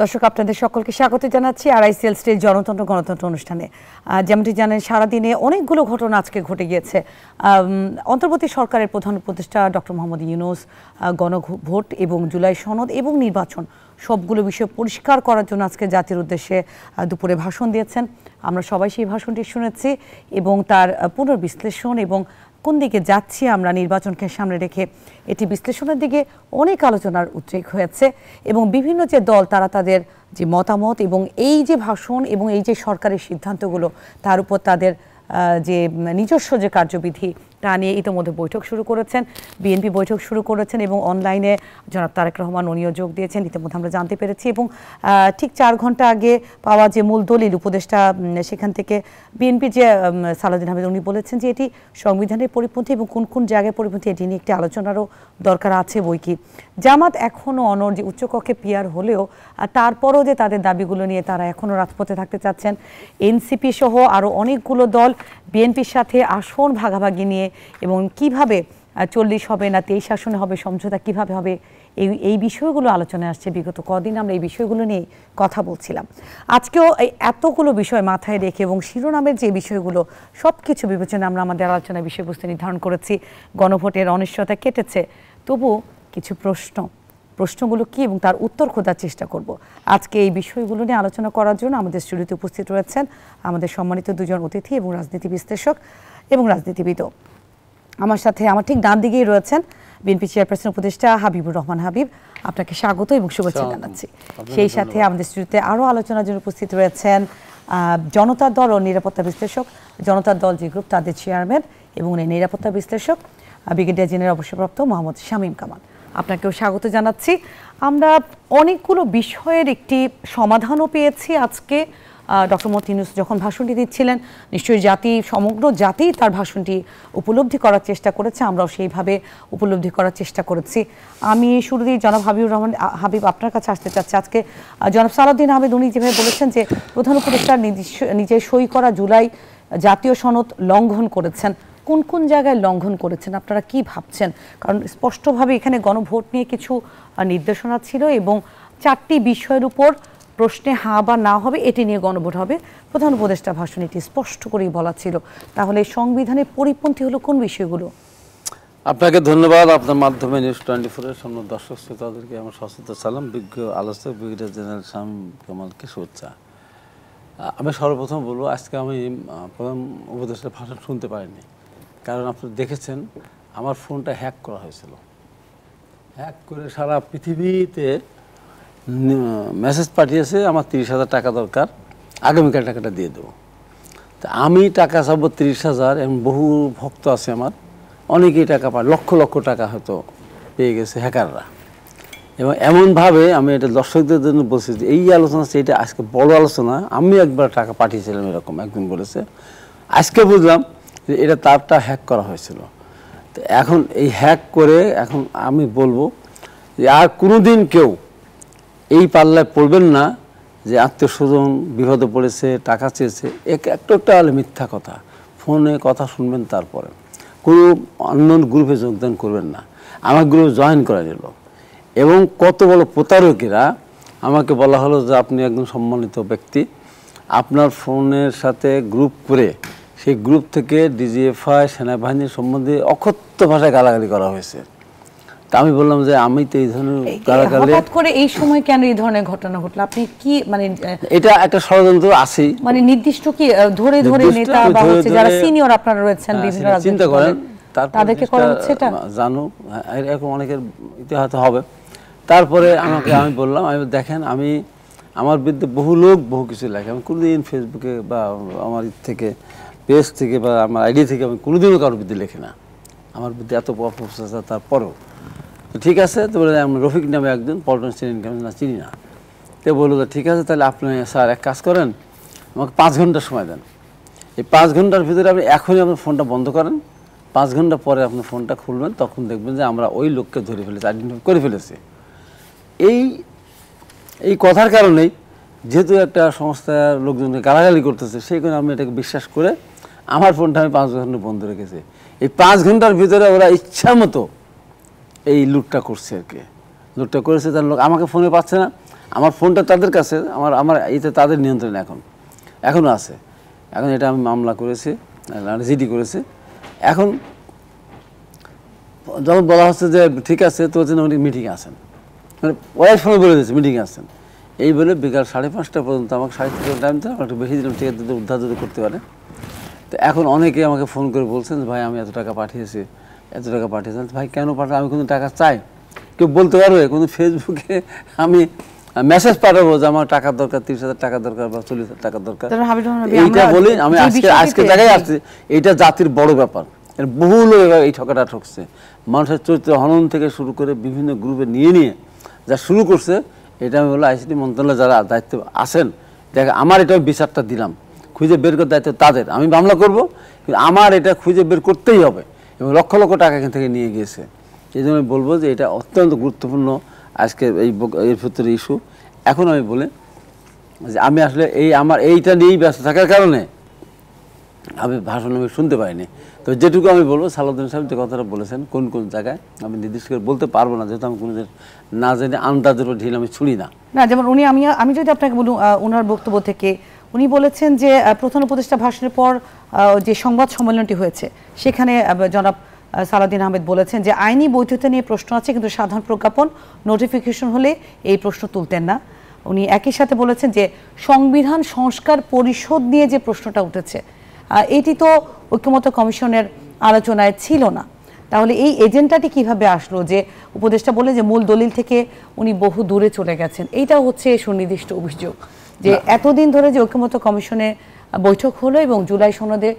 দর্শক আপনাদের সকলকে স্বাগত জানাচ্ছি আরআইসিএল স্টেজ জনতন্ত্র গণতন্ত্র অনুষ্ঠানে। যেমনটি জানেন সারাদিনে অনেকগুলো ঘটনা আজকে ঘটে গিয়েছে। অন্তর্বর্তী সরকারের প্রধান উপদেষ্টা ডক্টর মোহাম্মদ ইউনূস গণভোট এবং জুলাই সনদ এবং নির্বাচন সবগুলো বিষয় পরিষ্কার করার জন্য আজকে জাতির উদ্দেশ্যে দুপুরে ভাষণ দিয়েছেন। আমরা সবাই সেই ভাষণটি শুনেছি এবং তার পুনর্বিশ্লেষণ এবং কোন দিকে যাচ্ছি আমরা নির্বাচনকে সামনে রেখে এটি বিশ্লেষণের দিকে অনেক আলোচনার উদ্রেক হয়েছে এবং বিভিন্ন যে দল তারা তাদের যে মতামত এবং এই যে ভাষণ এবং এই যে সরকারের সিদ্ধান্তগুলো তার উপর তাদের যে নিজস্ব যে কার্যবিধি তা নিয়ে ইতিমধ্যে বৈঠক শুরু করেছেন। বিএনপি বৈঠক শুরু করেছেন এবং অনলাইনে জনাব তারেক রহমান উনিও যোগ দিয়েছেন, ইতিমধ্যে আমরা জানতে পেরেছি। এবং ঠিক 4 ঘন্টা আগে পাওয়া যে মূল দলিল উপদেষ্টা সেখান থেকে বিএনপি যে সালাউদ্দিন আহমেদ উনি বলেছেন যে এটি সংবিধানের পরিপন্থী এবং কোন কোন জায়গায় পরিপন্থী এটি নিয়ে একটি আলোচনারও দরকার আছে বই কি। জামাত এখনও অনর যে উচ্চকক্ষে পিয়ার হলেও তারপরও যে তাদের দাবিগুলো নিয়ে তারা এখনও রাজপথে থাকতে চাচ্ছেন। এনসিপি সহ আরও অনেকগুলো দল বিএনপির সাথে আসন ভাগাভাগি নিয়ে এবং কিভাবে 40 হবে না 23 আসনে হবে সমঝোতা কিভাবে হবে এই বিষয়গুলো আলোচনায় আসছে। বিগত কদিন আমরা এই বিষয়গুলো নিয়ে কথা বলছিলাম। আজকেও এই এতগুলো বিষয় মাথায় রেখে এবং শিরোনামের যে বিষয়গুলো সব কিছু বিবেচনা আমরা আমাদের আলোচনার বিষয়বস্তু নির্ধারণ করেছি। গণভোটের অনিশ্চয়তা কেটেছে, তবু কিছু প্রশ্নগুলো কি এবং তার উত্তর খোঁজার চেষ্টা করব। আজকে এই বিষয়গুলো নিয়ে আলোচনা করার জন্য আমাদের স্টুডিওতে উপস্থিত রয়েছেন আমাদের সম্মানিত দুজন অতিথি এবং রাজনীতি বিশ্লেষক এবং রাজনীতিবিদও। আমার সাথে আমার ঠিক ডান দিকেই রয়েছেন বিএনপি চেয়ারপারসন উপদেষ্টা হাবিবুর রহমান হাবিব, আপনাকে স্বাগত এবং শুভেচ্ছা জানাচ্ছি। সেই সাথে আমাদের স্টুডিওতে আরও আলোচনার জন্য উপস্থিত রয়েছেন জনতার দল ও নিরাপত্তা বিশ্লেষক, জনতার দল যে গ্রুপ তাদের চেয়ারম্যান এবং নিরাপত্তা বিশ্লেষক ব্রিগেডিয়ার জেনারেল অবসরপ্রাপ্ত মোহাম্মদ শামীম কামাল, আপনাকেও স্বাগত জানাচ্ছি। আমরা অনেকগুলো বিষয়ের একটি সমাধানও পেয়েছি আজকে। ডক্টর মোহাম্মদ ইউনূস যখন ভাষণটি দিচ্ছিলেন নিশ্চয়ই সমগ্র জাতি তার ভাষণটি উপলব্ধি করার চেষ্টা করেছে, আমরাও সেইভাবে উপলব্ধি করার চেষ্টা করেছি। আমি শুরুতেই জনাব হাবিবুর রহমান হাবিব আপনার কাছে আসতে চাচ্ছি। আজকে জনাব সালাউদ্দিন আহমেদ উনি যেভাবে বলেছেন যে প্রধান উপদেষ্টার নিজে সই করা জুলাই জাতীয় সনদ লঙ্ঘন করেছেন, কোন কোন জায়গায় লঙ্ঘন করেছেন আপনারা কি ভাবছেন? কারণ স্পষ্টভাবে এখানে গণভোট নিয়ে কিছু নির্দেশনা ছিল এবং 4টি বিষয়ের উপর প্রশ্নে হ্যাঁ বা না হবে এটি নিয়ে গণভোট হবে। প্রধান উপদেষ্টা ভাষণ এটি স্পষ্ট করেই বলা ছিল। তাহলে সংবিধানের পরিপন্থী হলো কোন বিষয়গুলো? আপনাকে ধন্যবাদ। আপনার মাধ্যমে নিউজ 24-এর সামনে দর্শক শ্রোতাদেরকে আমার সশ্রদ্ধ সালাম। বিজ্ঞ আলোচক ব্রিগেডিয়ার জেনারেল শামীম কামালকে শুভেচ্ছা। আমি সর্বপ্রথম বলবো আজকে আমি প্রধান উপদেষ্টার ভাষণ শুনতে পারিনি, কারণ আপনি দেখেছেন আমার ফোনটা হ্যাক করা হয়েছিল। হ্যাক করে সারা পৃথিবীতে মেসেজ পাঠিয়েছে আমার 30,000 টাকা দরকার, আগামীকাল টাকাটা দিয়ে দেবো। তা আমি টাকা চাবো 30,000, এবং বহু ভক্ত আছে আমার, অনেকেই টাকা পায়, লক্ষ লক্ষ টাকা হয়তো পেয়ে গেছে হ্যাকাররা। এবং এমনভাবে আমি এটা দর্শকদের জন্য বলছি যে এই আলোচনা এটা আজকে বড় আলোচনা। আমি একবার টাকা পাঠিয়েছিলাম এরকম একজন বলেছে, আজকে বুঝলাম যে এটা তারটা হ্যাক করা হয়েছিল। তো এখন এই হ্যাক করে এখন আমি বলবো যে আর কোনোদিন কেউ এই পাল্লায় পড়বেন না যে আত্মীয় স্বজন বিপদে পড়েছে টাকা চেয়েছে, একটা হলে মিথ্যা কথা, ফোনে কথা শুনবেন, তারপরে কোনো অন্য গ্রুপে যোগদান করবেন না। আমার গ্রুপে জয়েন করা গেল এবং কত বড় প্রতারকেরা আমাকে বলা হলো যে আপনি একজন সম্মানিত ব্যক্তি, আপনার ফোনের সাথে গ্রুপ করে সেই গ্রুপ থেকে ডিজিএফআই সেনাবাহিনীর সম্বন্ধে অকথ্য ভাষায় গালাগালি করা হয়েছে। তা আমি বললাম যে আমি তো এই ধরনের গালাগালি হঠাৎ করে এই সময় কেন এই ধরনের ঘটনা ঘটলো? আপনি কি মানে এটা একটা ষড়যন্ত্র আছে, মানে নির্দিষ্ট কি ধরে নেতা বা হচ্ছে যারা সিনিয়র আপনারা রয়েছেন বিভিন্ন রাজনৈতিক চিন্তা করেন তাদেরকে করা হচ্ছে এটা জানো, এরকম অনেকের ইতিহাস হবে। তারপরে আমি বললাম, আমি দেখেন আমি আমার বিরুদ্ধে বহু লোক বহু কিছু লেখে, আমি কোনোদিন ফেসবুকে বা আমার থেকে পেজ থেকে বা আমার আইডি থেকে আমি কোনোদিনও কারোর বিরুদ্ধে লেখি না, আমার বিরুদ্ধে এত অপপ্রচার। তারপরেও ঠিক আছে, তো বলে আমি রফিক নামে একজন পল্টন চিনি না, তো বললো ঠিক আছে তাহলে আপনি স্যার এক কাজ করেন, আমাকে 5 ঘন্টা সময় দেন। এই 5 ঘন্টার ভিতরে আপনি এখনই আপনার ফোনটা বন্ধ করেন, 5 ঘন্টা পরে আপনি ফোনটা খুলবেন, তখন দেখবেন যে আমরা ওই লোককে ধরে ফেলেছি, আইডেন্টিফাই করে ফেলেছি। এই কথার কারণেই যেহেতু একটা সংস্থার লোকজনকে গালাগালি করতেছে, সেই কারণে আমি এটাকে বিশ্বাস করে আমার ফোনটা আমি 5 ঘন্টা বন্ধ রেখেছি। এই 5 ঘন্টার ভিতরে ওরা ইচ্ছা মতো এই লুটটা করছে আর কি, লুটটা করেছে। তার লোক আমাকে ফোনে পাচ্ছে না, আমার ফোনটা তাদের কাছে, আমার এইটা তাদের নিয়ন্ত্রণে এখনও আছে। এখন এটা আমি মামলা করেছি, জিডি করেছি। এখন যখন বলা হচ্ছে যে ঠিক আছে তো উনি মিটিংয়ে আসেন, মানে ওরাই সময় বলে দিয়েছে মিটিংয়ে আসেন, এই বলে বিকাল 5:30 পর্যন্ত আমাকে 3:30 টাইম দিলাম, একটু বেশি দিলাম, ঠিক আছে উদ্ধার যদি করতে পারে। তো এখন অনেকে আমাকে ফোন করে বলছেন যে ভাই আমি এত টাকা পাঠিয়েছি, ভাই কেন পাঠাবো, আমি কোনো টাকা চাই? কেউ বলতে পারবে? কোনো ফেসবুকে আমি মেসেজ পাঠাবো যে আমার টাকার দরকার, 30,000 টাকা দরকার বা 40,000 টাকা দরকার, এইটা বলি আমি আজকে জায়গায় আসছি। এইটা জাতির বড় ব্যাপার, এর বহু লোক এই ঠকাটা ঠকছে, মানুষের চরিত্র হনন থেকে শুরু করে বিভিন্ন গ্রুপে নিয়ে যা শুরু করছে। এটা আমি বললাম আইসিটি মন্ত্রণালয়ে যারা দায়িত্ব আছেন, দেখ আমার এটা বিচারটা দিলাম, খুঁজে বের করার দায়িত্ব তাদের, আমি মামলা করব, কিন্তু আমার এটা খুঁজে বের করতেই হবে। এবং লক্ষ লক্ষ টাকা এখান থেকে নিয়ে গিয়েছে। এই জন্য আমি বলবো যে এটা অত্যন্ত গুরুত্বপূর্ণ আজকে এর ভিতরে ইস্যু। এখন আমি বলি যে আমি আসলে আমার এইটা নিয়েই ব্যস্ত থাকার কারণে আমি ভাষণ আমি শুনতে পাইনি। তো যেটুকু আমি বলবো, সালাউদ্দিন সাহেব যে কথাটা বলেছেন কোন কোন জায়গায়, আমি নির্দিষ্ট করে বলতে পারবো না, যেহেতু আমি কোনো না জেনে আন্দাজের উপর ঢিল আমি ছুড়ি না। যেমন আমি যদি আপনাকে বলুন, ওনার বক্তব্য থেকে উনি বলেছেন যে প্রধান উপদেষ্টা ভাষণের পর যে সংবাদ সম্মেলনটি হয়েছে সেখানে জনাব সালাউদ্দিন আহমেদ বলেছেন যে আইনি বৈধতা নিয়ে প্রশ্ন আছে, কিন্তু সাধারণ প্রজ্ঞাপন নোটিফিকেশন হলে এই প্রশ্ন তুলতেন না। উনি একই সাথে বলেছেন যে সংবিধান সংস্কার পরিষদ নিয়ে যে প্রশ্নটা উঠেছে এটি তো ঐক্যমত্য কমিশনের আলোচনায় ছিল না, তাহলে এই এজেন্ডাটি কিভাবে আসলো? যে উপদেষ্টা বলে যে মূল দলিল থেকে উনি বহু দূরে চলে গেছেন, এইটা হচ্ছে সুনির্দিষ্ট অভিযোগ যে এতদিন ধরে যে ঐক্যমত্য কমিশনে বৈঠক হলো এবং জুলাই সনদে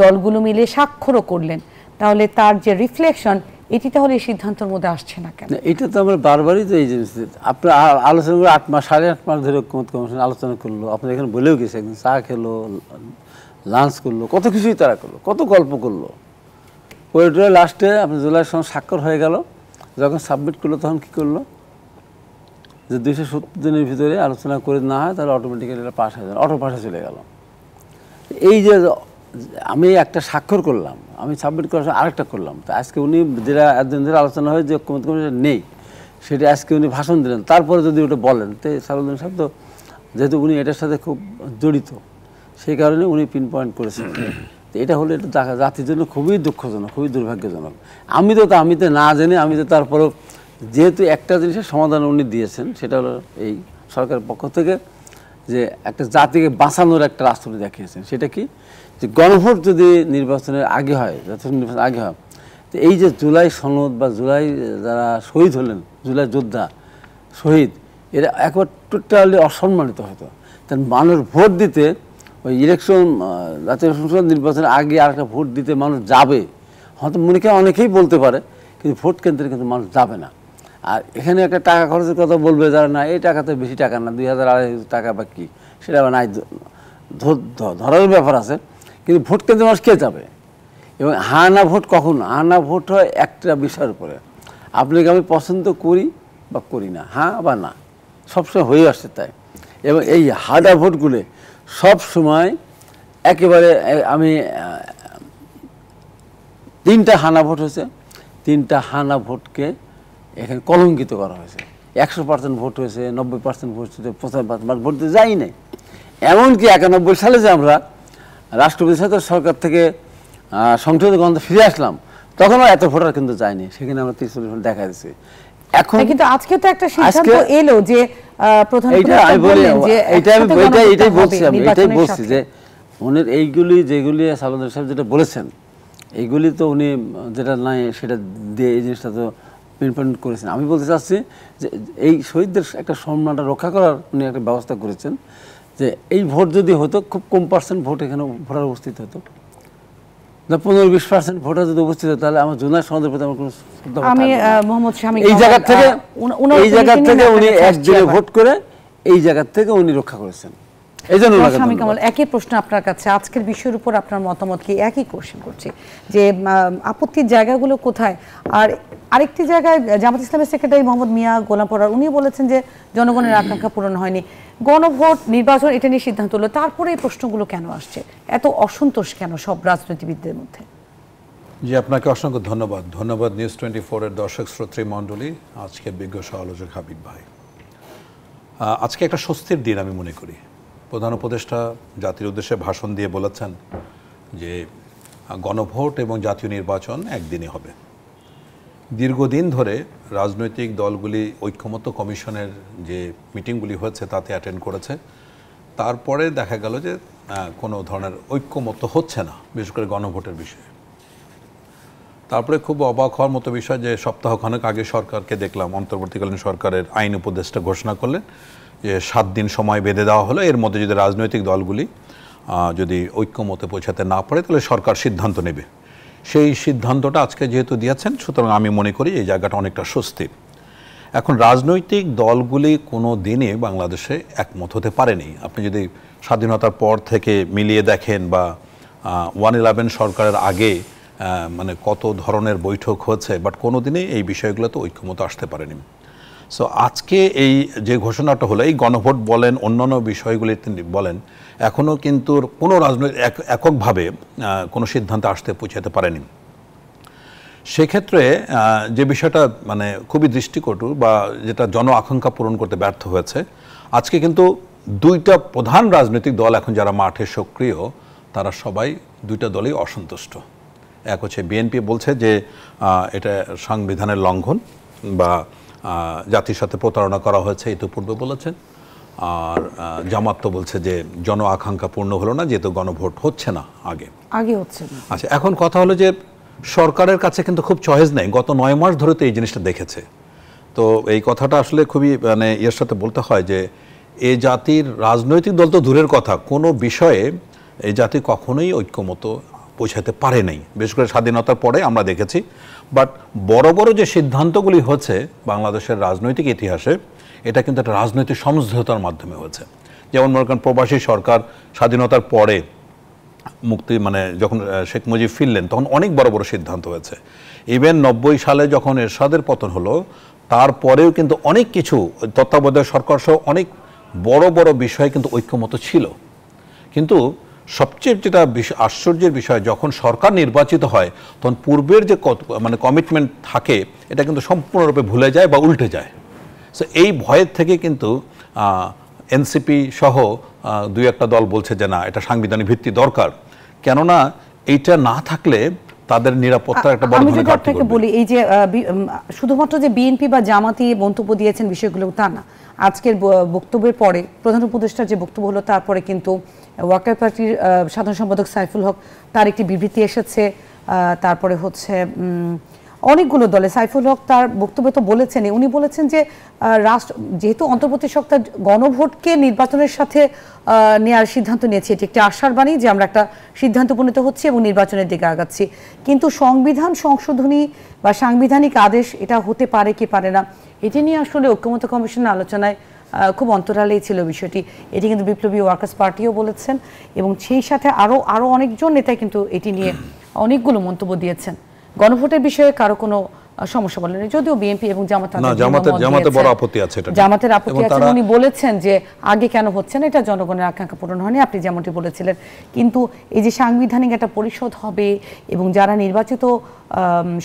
দলগুলো মিলে স্বাক্ষরও করলেন, তাহলে তার যে রিফ্লেকশন এটি তাহলে এই সিদ্ধান্তের মধ্যে আসছে না কেন? এটা তো আমরা বারবারই তো এই জিনিস আপনার আলোচনা করে 8 মাস 8.5 মাস ধরে ঐক্যমত্য কমিশন আলোচনা করলো, আপনার এখানে বলেও গেছে, একদিন চা খেলো, লাঞ্চ করলো, কত কিছুই তারা করলো, কত গল্প করলো। ওইটা লাস্টে আপনার জুলাইয়ের সঙ্গে স্বাক্ষর হয়ে গেল, যখন সাবমিট করলো তখন কী করলো যে 270 দিনের ভিতরে আলোচনা করে না হয় তাহলে অটোমেটিক্যালি এটা পাস হয়ে যাবে, অটো পাশে চলে গেল। এই যে আমি একটা স্বাক্ষর করলাম, আমি সাবমিট করার সময় আরেকটা করলাম, তো আজকে উনি যেটা একদিন ধরে আলোচনা হয় যে ঐক্যমত্য কমিশন নেই, সেটা আজকে উনি ভাষণ দিলেন, তারপরে যদি ওটা বলেন, তো সালাউদ্দিন সাহেব তো যেহেতু উনি এটার সাথে খুব জড়িত, সেই কারণে উনি পিন পয়েন্ট করেছেন। তো এটা হলে এটা জাতির জন্য খুবই দুঃখজনক, খুবই দুর্ভাগ্যজনক। আমি তো না জেনে, আমি তো তারপরেও যেহেতু একটা জিনিসের সমাধান উনি দিয়েছেন, সেটা হলো এই সরকারের পক্ষ থেকে যে একটা জাতিকে বাঁচানোর একটা রাস্তা দেখিয়েছেন। সেটা কি, যে গণভোট যদি নির্বাচনের আগে হয়, যথেষ্ট নির্বাচনের আগে হয়, তো এই যে জুলাই সনদ বা জুলাই যারা শহীদ হলেন, জুলাই যোদ্ধা শহীদ, এরা একবার টোটালি অসম্মানিত হতো। তার মানুষ ভোট দিতে, ওই ইলেকশন জাতীয় সংসদ নির্বাচনের আগে আর একটা ভোট দিতে মানুষ যাবে, হয়তো অনেকেই বলতে পারে, কিন্তু ভোট কেন্দ্রে কিন্তু মানুষ যাবে না। আর এখানে একটা টাকা খরচের কথা বলবে যারা, না এই টাকাতে বেশি টাকা না, 2,000-2,500 টাকা বা কী, সেটা আবার নাই, ধরার ব্যাপার আছে, কিন্তু ভোট কেন্দ্রে মানুষ কে যাবে? এবং হ্যাঁ না ভোট কখন, হ্যাঁ না ভোট হয় একটা বিষয়ের উপরে, আপনাকে আমি পছন্দ করি বা করি না, হ্যাঁ বা না, সবসময় হয়ে আসছে তাই। এবং এই হাডা ভোটগুলো সব সময় একেবারে, আমি 3টা হানা ভোট হয়েছে, 3টা হানা ভোটকে এখানে কলঙ্কিত করা হয়েছে। 100% ভোট হয়েছে, 90% ভোট হয়েছে, 95% ভোট দিতে যাই নাই। এমনকি 91 সালে যে আমরা রাষ্ট্রপতির সাথে সরকার থেকে সংসদে গণতন্ত্র ফিরে আসলাম, তখনও এত ভোটার কিন্তু যায়নি, সেখানে আমরা 43 ভোট দেখা দিচ্ছে। এখন কিন্তু আজকে তো একটা সিদ্ধান্ত এলো যে প্রধান এইটাই বলছি যে উনির এইগুলি যেগুলি সালাউদ্দিন সাহেব যেটা বলেছেন, এইগুলি তো উনি যেটা নাই সেটা দিয়ে এই জিনিসটা তো পিনপয়েন্ট করেছেন। আমি বলতে চাচ্ছি যে এই শহীদদের একটা সম্মানটা রক্ষা করার উনি একটা ব্যবস্থা করেছেন, যে এই ভোট যদি হতো, খুব কম পার্সেন্ট ভোট এখানে ভোটার উপস্থিত হতো, 15-20% ভোটার যদি উপস্থিত হতো, তাহলে আমার জুলাই সনদের প্রতি আমার কোনো এই জায়গা থেকে উনি একদিনে ভোট করে এই জায়গা থেকে উনি রক্ষা করেছেন। এই জন্য একই প্রশ্ন আপনার কাছে, আজকের বিষয়ের উপর আপনার মতামত কি? একই কোশ্চেন করছি যে আপত্তির জায়গাগুলো কোথায়। আর আরেকটি জায়গায় জামাত ইসলামের সেক্রেটারি মোহাম্মদ মিয়া গোলাম পরার উনি বলেছেন যে জনগণের আকাঙ্ক্ষা পূরণ হয়নি, গণভোট নির্বাচন এটা নিয়ে সিদ্ধান্ত হলো, তারপরে এই প্রশ্নগুলো কেন আসছে, এত অসন্তোষ কেন সব রাজনীতিবিদদের মধ্যে? জি, আপনাকে অসংখ্য ধন্যবাদ নিউজ 24 এর দর্শক শ্রোতৃ মণ্ডলী, আজকের বিজ্ঞ সমালোচক হাবিব ভাই। আজকে একটা স্বস্তির দিন আমি মনে করি। প্রধান উপদেষ্টা জাতির উদ্দেশ্যে ভাষণ দিয়ে বলেছেন যে গণভোট এবং জাতীয় নির্বাচন একদিনই হবে। দীর্ঘদিন ধরে রাজনৈতিক দলগুলি ঐক্যমত্য কমিশনের যে মিটিংগুলি হয়েছে তাতে অ্যাটেন্ড করেছে, তারপরে দেখা গেল যে কোনো ধরনের ঐক্যমত্য হচ্ছে না, বিশেষ করে গণভোটের বিষয়ে। তারপরে খুব অবাক হওয়ার মতো বিষয় যে সপ্তাহখানেক আগে সরকারকে দেখলাম, অন্তর্বর্তীকালীন সরকারের আইন উপদেষ্টা ঘোষণা করলেন যে 7 দিন সময় বেঁধে দেওয়া হলো, এর মধ্যে যদি রাজনৈতিক দলগুলি যদি ঐক্যমতে পৌঁছাতে না পারে তাহলে সরকার সিদ্ধান্ত নেবে। সেই সিদ্ধান্তটা আজকে যেহেতু দিয়েছেন, সুতরাং আমি মনে করি এই জায়গাটা অনেকটা স্বস্তির। এখন রাজনৈতিক দলগুলি কোনো দিনে বাংলাদেশে একমত হতে পারেনি। আপনি যদি স্বাধীনতার পর থেকে মিলিয়ে দেখেন বা 1/11 সরকারের আগে মানে কত ধরনের বৈঠক হচ্ছে, বাট কোনো দিনই এই বিষয়গুলোতে ঐক্যমত আসতে পারেনি। সো আজকে এই যে ঘোষণাটা হলো, এই গণভোট বলেন অন্যান্য বিষয়গুলি বলেন, এখনও কিন্তু কোনো রাজনৈতিক এককভাবে কোনো সিদ্ধান্তে আসতে পৌঁছাতে পারেনি। সেক্ষেত্রে যে বিষয়টা মানে খুবই দৃষ্টিকটু বা যেটা জন আকাঙ্ক্ষা পূরণ করতে ব্যর্থ হয়েছে, আজকে কিন্তু 2টা প্রধান রাজনৈতিক দল এখন যারা মাঠে সক্রিয়, তারা সবাই 2টা দলই অসন্তুষ্ট। এক হচ্ছে বিএনপি বলছে যে এটা সংবিধানের লঙ্ঘন বা জাতির সাথে প্রতারণা করা হয়েছে, ইতিপূর্বে বলেছেন। আর জামাত তো বলছে যে জন আকাঙ্ক্ষা পূর্ণ হলো না, যেহেতু গণভোট হচ্ছে না, আগে হচ্ছে না। আচ্ছা, এখন কথা হলো যে সরকারের কাছে কিন্তু খুব চয়েস নেই, গত 9 মাস ধরে তো এই জিনিসটা দেখেছে। তো এই কথাটা আসলে খুবই মানে এর সাথে বলতে হয় যে এই জাতির রাজনৈতিক দল তো দূরের কথা, কোনো বিষয়ে এই জাতি কখনোই ঐক্যমত পৌঁছাতে পারে নাই, বিশেষ করে স্বাধীনতার পরে আমরা দেখেছি। বাট বড় বড় যে সিদ্ধান্তগুলি হচ্ছে বাংলাদেশের রাজনৈতিক ইতিহাসে, এটা কিন্তু একটা রাজনৈতিক সমঝোতার মাধ্যমে হয়েছে। যেমন মনে করেন প্রবাসী সরকার স্বাধীনতার পরে মুক্তি মানে যখন শেখ মুজিব ফিরলেন, তখন অনেক বড় বড় সিদ্ধান্ত হয়েছে। ইভেন 90 সালে যখন এরশাদের পতন হলো, তারপরেও কিন্তু অনেক কিছু তত্ত্বাবধায়ক সরকার সহ অনেক বড় বড় বিষয় কিন্তু ঐক্যমত ছিল। কিন্তু সবচেয়ে যেটা আশ্চর্যের বিষয়, যখন সরকার নির্বাচিত হয় তখন পূর্বের যে মানে কমিটমেন্ট থাকে এটা কিন্তু সম্পূর্ণরূপে ভুলে যায় বা উল্টে যায়। সো এই ভয়ের থেকে কিন্তু এনসিপি সহ 2-1টা দল বলছে যে না, এটা সাংবিধানিক ভিত্তি দরকার, কেননা এইটা না থাকলে তাদের নিরাপত্তার একটা বড় ধরনের ঘাটতি পড়বে। বলি এই যে শুধুমাত্র যে বিএনপি বা জামাতি মন্তব্য দিয়েছেন বিষয়গুলো তা না, আজকের বক্তব্যের পরে প্রধান উপদেষ্টার যে বক্তব্য হলো তারপরে কিন্তু ওয়ার্কার পার্টির সাধারণ সম্পাদক সাইফুল হক তার একটি বিবৃতি এসেছে। তারপরে হচ্ছে অনেকগুলো দলে সাইফুল হক তার বক্তব্য তো বলেছেন, উনি বলেছেন যে রাষ্ট্র যেহেতু অন্তর্বর্তী সরকার গণভোটকে নির্বাচনের সাথে নেওয়ার সিদ্ধান্ত নিয়েছে, এটি একটি আশার বাণী যে আমরা একটা সিদ্ধান্ত উপনীত হচ্ছি এবং নির্বাচনের দিকে আগাচ্ছি। কিন্তু সংবিধান সংশোধনী বা সাংবিধানিক আদেশ এটা হতে পারে কি পারে না, এটি নিয়ে আসলে ঐক্যমত্য কমিশনের আলোচনায় খুব অন্তরালেই ছিল বিষয়টি। এটি কিন্তু বিপ্লবী ওয়ার্কার্স পার্টিও বলেছেন এবং সেই সাথে আরও অনেকজন নেতা কিন্তু এটি নিয়ে অনেকগুলো মন্তব্য দিয়েছেন। গণভোটের বিষয়ে কারো কোনো সমস্যা বলেন, যদিও বিএনপি এবং জামাতের বড় আপত্তি আছে, জামাতের আপত্তি আছে। উনি বলেছেন যে আগে কেন হচ্ছে না, এটা জনগণের আকাঙ্ক্ষা পূরণ হয়নি, আপনি যেমনটি বলেছিলেন। কিন্তু এই যে সাংবিধানিক একটা পরিষদ হবে এবং যারা নির্বাচিত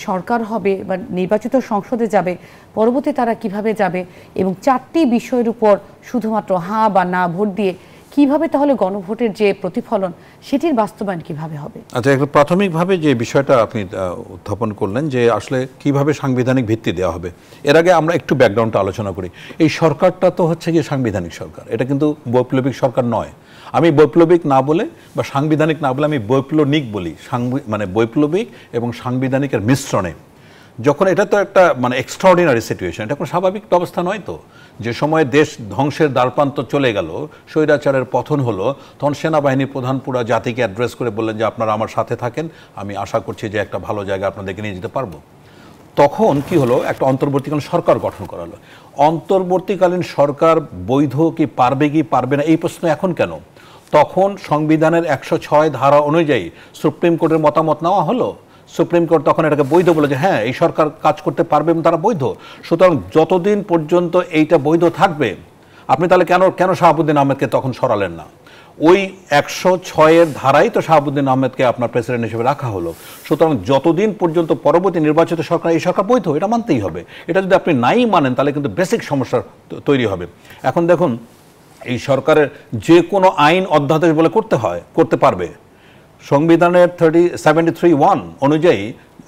সরকার হবে বা নির্বাচিত সংসদে যাবে, পরবর্তী তারা কিভাবে যাবে এবং 4টি বিষয়ের উপর শুধুমাত্র হ্যাঁ বা না ভোট দিয়ে কিভাবে তাহলে গণভোটের যে প্রতিফলন সেটির বাস্তবায়ন কিভাবে হবে? আচ্ছা, একটা প্রাথমিকভাবে যে বিষয়টা আপনি উত্থাপন করলেন যে আসলে কিভাবে সাংবিধানিক ভিত্তি দেওয়া হবে, এর আগে আমরা একটু ব্যাকগ্রাউন্ডটা আলোচনা করি। এই সরকারটা তো হচ্ছে গিয়ে সাংবিধানিক সরকার, এটা কিন্তু বৈপ্লবিক সরকার নয়। আমি বৈপ্লবিক না বলে বা সাংবিধানিক না বলে আমি বৈপ্লবিক বলি, মানে বৈপ্লবিক এবং সাংবিধানিকের মিশ্রণে। যখন এটা তো একটা মানে এক্সট্রাঅর্ডিনারি সিচুয়েশন, এটা কোনো স্বাভাবিক অবস্থা নয়। তো যে সময় দেশ ধ্বংসের দ্বারপ্রান্ত চলে গেল, স্বৈরাচারের পতন হলো, তখন সেনাবাহিনীর প্রধান পুরা জাতিকে অ্যাড্রেস করে বললেন যে আপনারা আমার সাথে থাকেন, আমি আশা করছি যে একটা ভালো জায়গা আপনাদেরকে নিয়ে যেতে পারবো। তখন কি হলো, একটা অন্তর্বর্তীকালীন সরকার গঠন করা হলো। অন্তর্বর্তীকালীন সরকার বৈধ কি পারবে না এই প্রশ্ন এখন কেন? তখন সংবিধানের 106 ধারা অনুযায়ী সুপ্রিম কোর্টের মতামত নেওয়া হলো। সুপ্রিম কোর্ট তখন এটাকে বৈধ বলে যে হ্যাঁ, এই সরকার কাজ করতে পারবে এবং তারা বৈধ। সুতরাং যতদিন পর্যন্ত এইটা বৈধ থাকবে, আপনি তাহলে কেন শাহাবুদ্দিন আহমেদকে তখন সরালেন না? ওই 106-এর ধারাই তো শাহাবুদ্দিন আহমেদকে আপনার প্রেসিডেন্ট হিসেবে রাখা হলো। সুতরাং যতদিন পর্যন্ত পরবর্তী নির্বাচিত সরকার, এই সরকার বৈধ, এটা মানতেই হবে। এটা যদি আপনি নাই মানেন তাহলে কিন্তু বেসিক সমস্যা তৈরি হবে। এখন দেখুন, এই সরকারের যে কোনো আইন অধ্যাদেশ বলে করতে পারবে। সংবিধানের 73(1) অনুযায়ী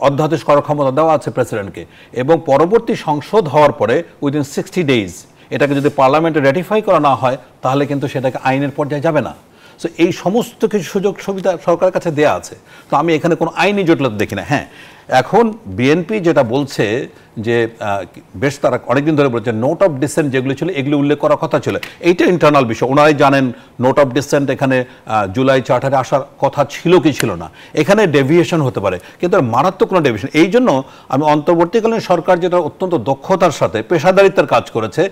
অধ্যাদেশ করার ক্ষমতা দেওয়া আছে প্রেসিডেন্টকে, এবং পরবর্তী সংসদ হওয়ার পরে উইদিন 60 ডেজ এটাকে যদি পার্লামেন্টে রেটিফাই করা না হয় তাহলে কিন্তু সেটাকে আইনের পর্যায়ে যাবে না। সো এই সমস্ত কিছু সুযোগ সুবিধা সরকারের কাছে দেয়া আছে। তো আমি এখানে কোনো আইনি জটিলতা দেখি না। হ্যাঁ, এখন বিএনপি যেটা বলছে যে বেশ তারা অনেকদিন ধরে বলছে নোট অফ ডিসেন্ট যেগুলো ছিল এগুলো উল্লেখ করার কথা ছিল, এইটা ইন্টারনাল বিষয়। ওনারাই জানেন নোট অফ ডিসেন্ট এখানে জুলাই চার্টারে আসার কথা ছিল কি ছিল না। এখানে ডেভিয়েশন হতে পারে, কিন্তু মারাত্মক কোনো ডেভিয়েশন। এই জন্য আমি অন্তর্বর্তীকালীন সরকার যেটা অত্যন্ত দক্ষতার সাথে পেশাদারিত্বের কাজ করেছে,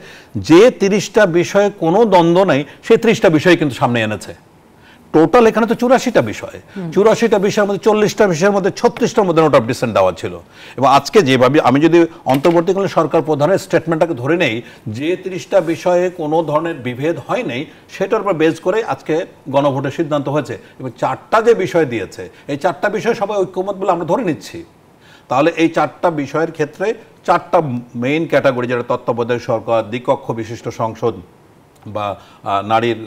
যে 30টা বিষয়ে কোনো দ্বন্দ্ব নেই সেই 30টা বিষয় কিন্তু সামনে এনেছে। টোটাল এখানে তো 84টা বিষয়, 84টা বিষয়ের মধ্যে 40টা বিষয়ের মধ্যে 36টার মধ্যে নোট অফ ডিসেন্ট দেওয়া ছিল। এবং আজকে যেভাবে আমি যদি অন্তর্বর্তীকালীন সরকার প্রধানের স্টেটমেন্টটাকে ধরে নেই যে 30টা বিষয়ে কোনো ধরনের বিভেদ হয় নাই, সেটার উপর বেস করে আজকে গণভোটের সিদ্ধান্ত হয়েছে। এবং 4টা যে বিষয় দিয়েছে, এই 4টা বিষয় সবাই ঐক্যমত বলে আমরা ধরে নিচ্ছি। তাহলে এই 4টা বিষয়ের ক্ষেত্রে 4টা মেইন ক্যাটাগরি, যেটা তত্ত্বাবধায়ক সরকার, দ্বিকক্ষ বিশিষ্ট সংসদ বা নারীর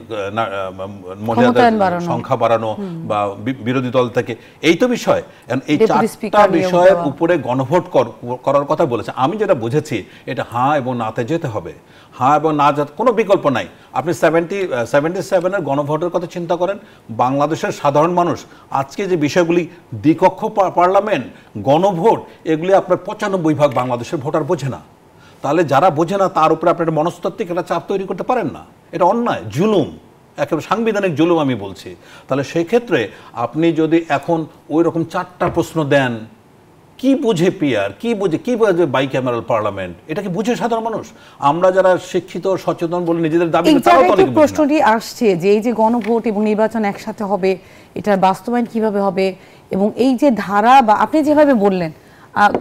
মহিলাদের সংখ্যা বাড়ানো বা বিরোধী দল থেকে, এই তো বিষয়। এই 4টা বিষয়ের উপরে গণভোট করার কথা বলেছে। আমি যেটা বুঝেছি এটা হ্যাঁ এবং নাতে যেতে হবে। হ্যাঁ এবং না যেতে কোনো বিকল্প নাই। আপনি 77-এর গণভোটের কথা চিন্তা করেন। বাংলাদেশের সাধারণ মানুষ আজকে যে বিষয়গুলি, দ্বিকক্ষ পার্লামেন্ট, গণভোট, এগুলি আপনার 95% বাংলাদেশের ভোটার বোঝে না। তাহলে যারা বোঝে না তার উপরে আপনার মনস্তাত্ত্বিক একটা চাপ তৈরি করতে পারেন না। এটা অন্যায়, জুলুম, একেবারে সাংবিধানিক জুলুম আমি বলছি। তাহলে সেই ক্ষেত্রে আপনি যদি এখন ওই রকম 4টা প্রশ্ন দেন, কি বুঝে পিআর, কি বুঝে বাইক্যামেরাল পার্লামেন্ট, এটা কি বুঝে সাধারণ মানুষ? আমরা যারা শিক্ষিত সচেতন বলে নিজেদের দাবি, প্রশ্নটি আসছে যে এই যে গণভোট এবং নির্বাচন একসাথে হবে, এটার বাস্তবায়ন কিভাবে হবে, এবং এই যে ধারা বা আপনি যেভাবে বললেন,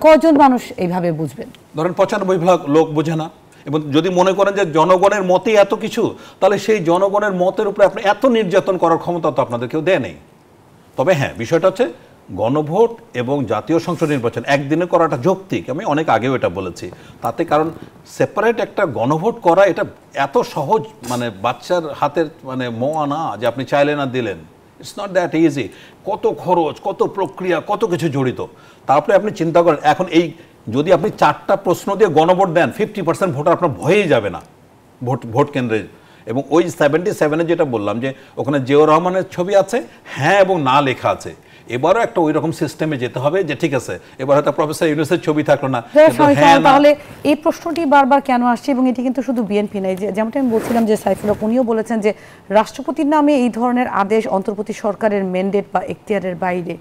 কজন মানুষ এইভাবে বুঝবেন? ধরেন 95% লোক বোঝে না। এবং যদি মনে করেন যে জনগণের মতে এত কিছু, তাহলে সেই জনগণের মতের উপরে আপনি এত নির্যাতন করার ক্ষমতা তো আপনাদের কেউ দেয় নেই। তবে হ্যাঁ, বিষয়টা হচ্ছে গণভোট এবং জাতীয় সংসদ নির্বাচন একদিনে করাটা যৌক্তিক। আমি অনেক আগেও এটা বলেছি। তাতে কারণ সেপারেট একটা গণভোট করা এটা এত সহজ, মানে বাচ্চার হাতের মানে মোয়া না যে আপনি চাইলেন আর দিলেন। It's not that easy. কত খরচ, কত প্রক্রিয়া, কত কিছু জড়িত। তারপরে আপনি চিন্তা করেন, এখন এই যদি আপনি 4টা প্রশ্ন দিয়ে গণভোট দেন, 50% ভোটার আপনার ভয়েই যাবে না ভোট কেন্দ্রে। এবং ওই 77-এ যেটা বললাম যে ওখানে জিয়াউর রহমানের ছবি আছে, হ্যাঁ এবং না লেখা আছে। এবারও একটা ওই রকম সিস্টেমে যেতে হবে যে ঠিক আছে, এবার হয়তো প্রফেসর ইউনূসের ছবি থাকলো না। তাহলে এই প্রশ্নটি বারবার কেন আসছে? এবং এটি কিন্তু শুধু বিএনপি নাই, যেমনটা আমি বলছিলাম যে সাইফুল হক উনিও বলেছেন যে রাষ্ট্রপতির নামে এই ধরনের আদেশ অন্তর্বর্তী সরকারের ম্যান্ডেট বা এখতিয়ারের বাইরে।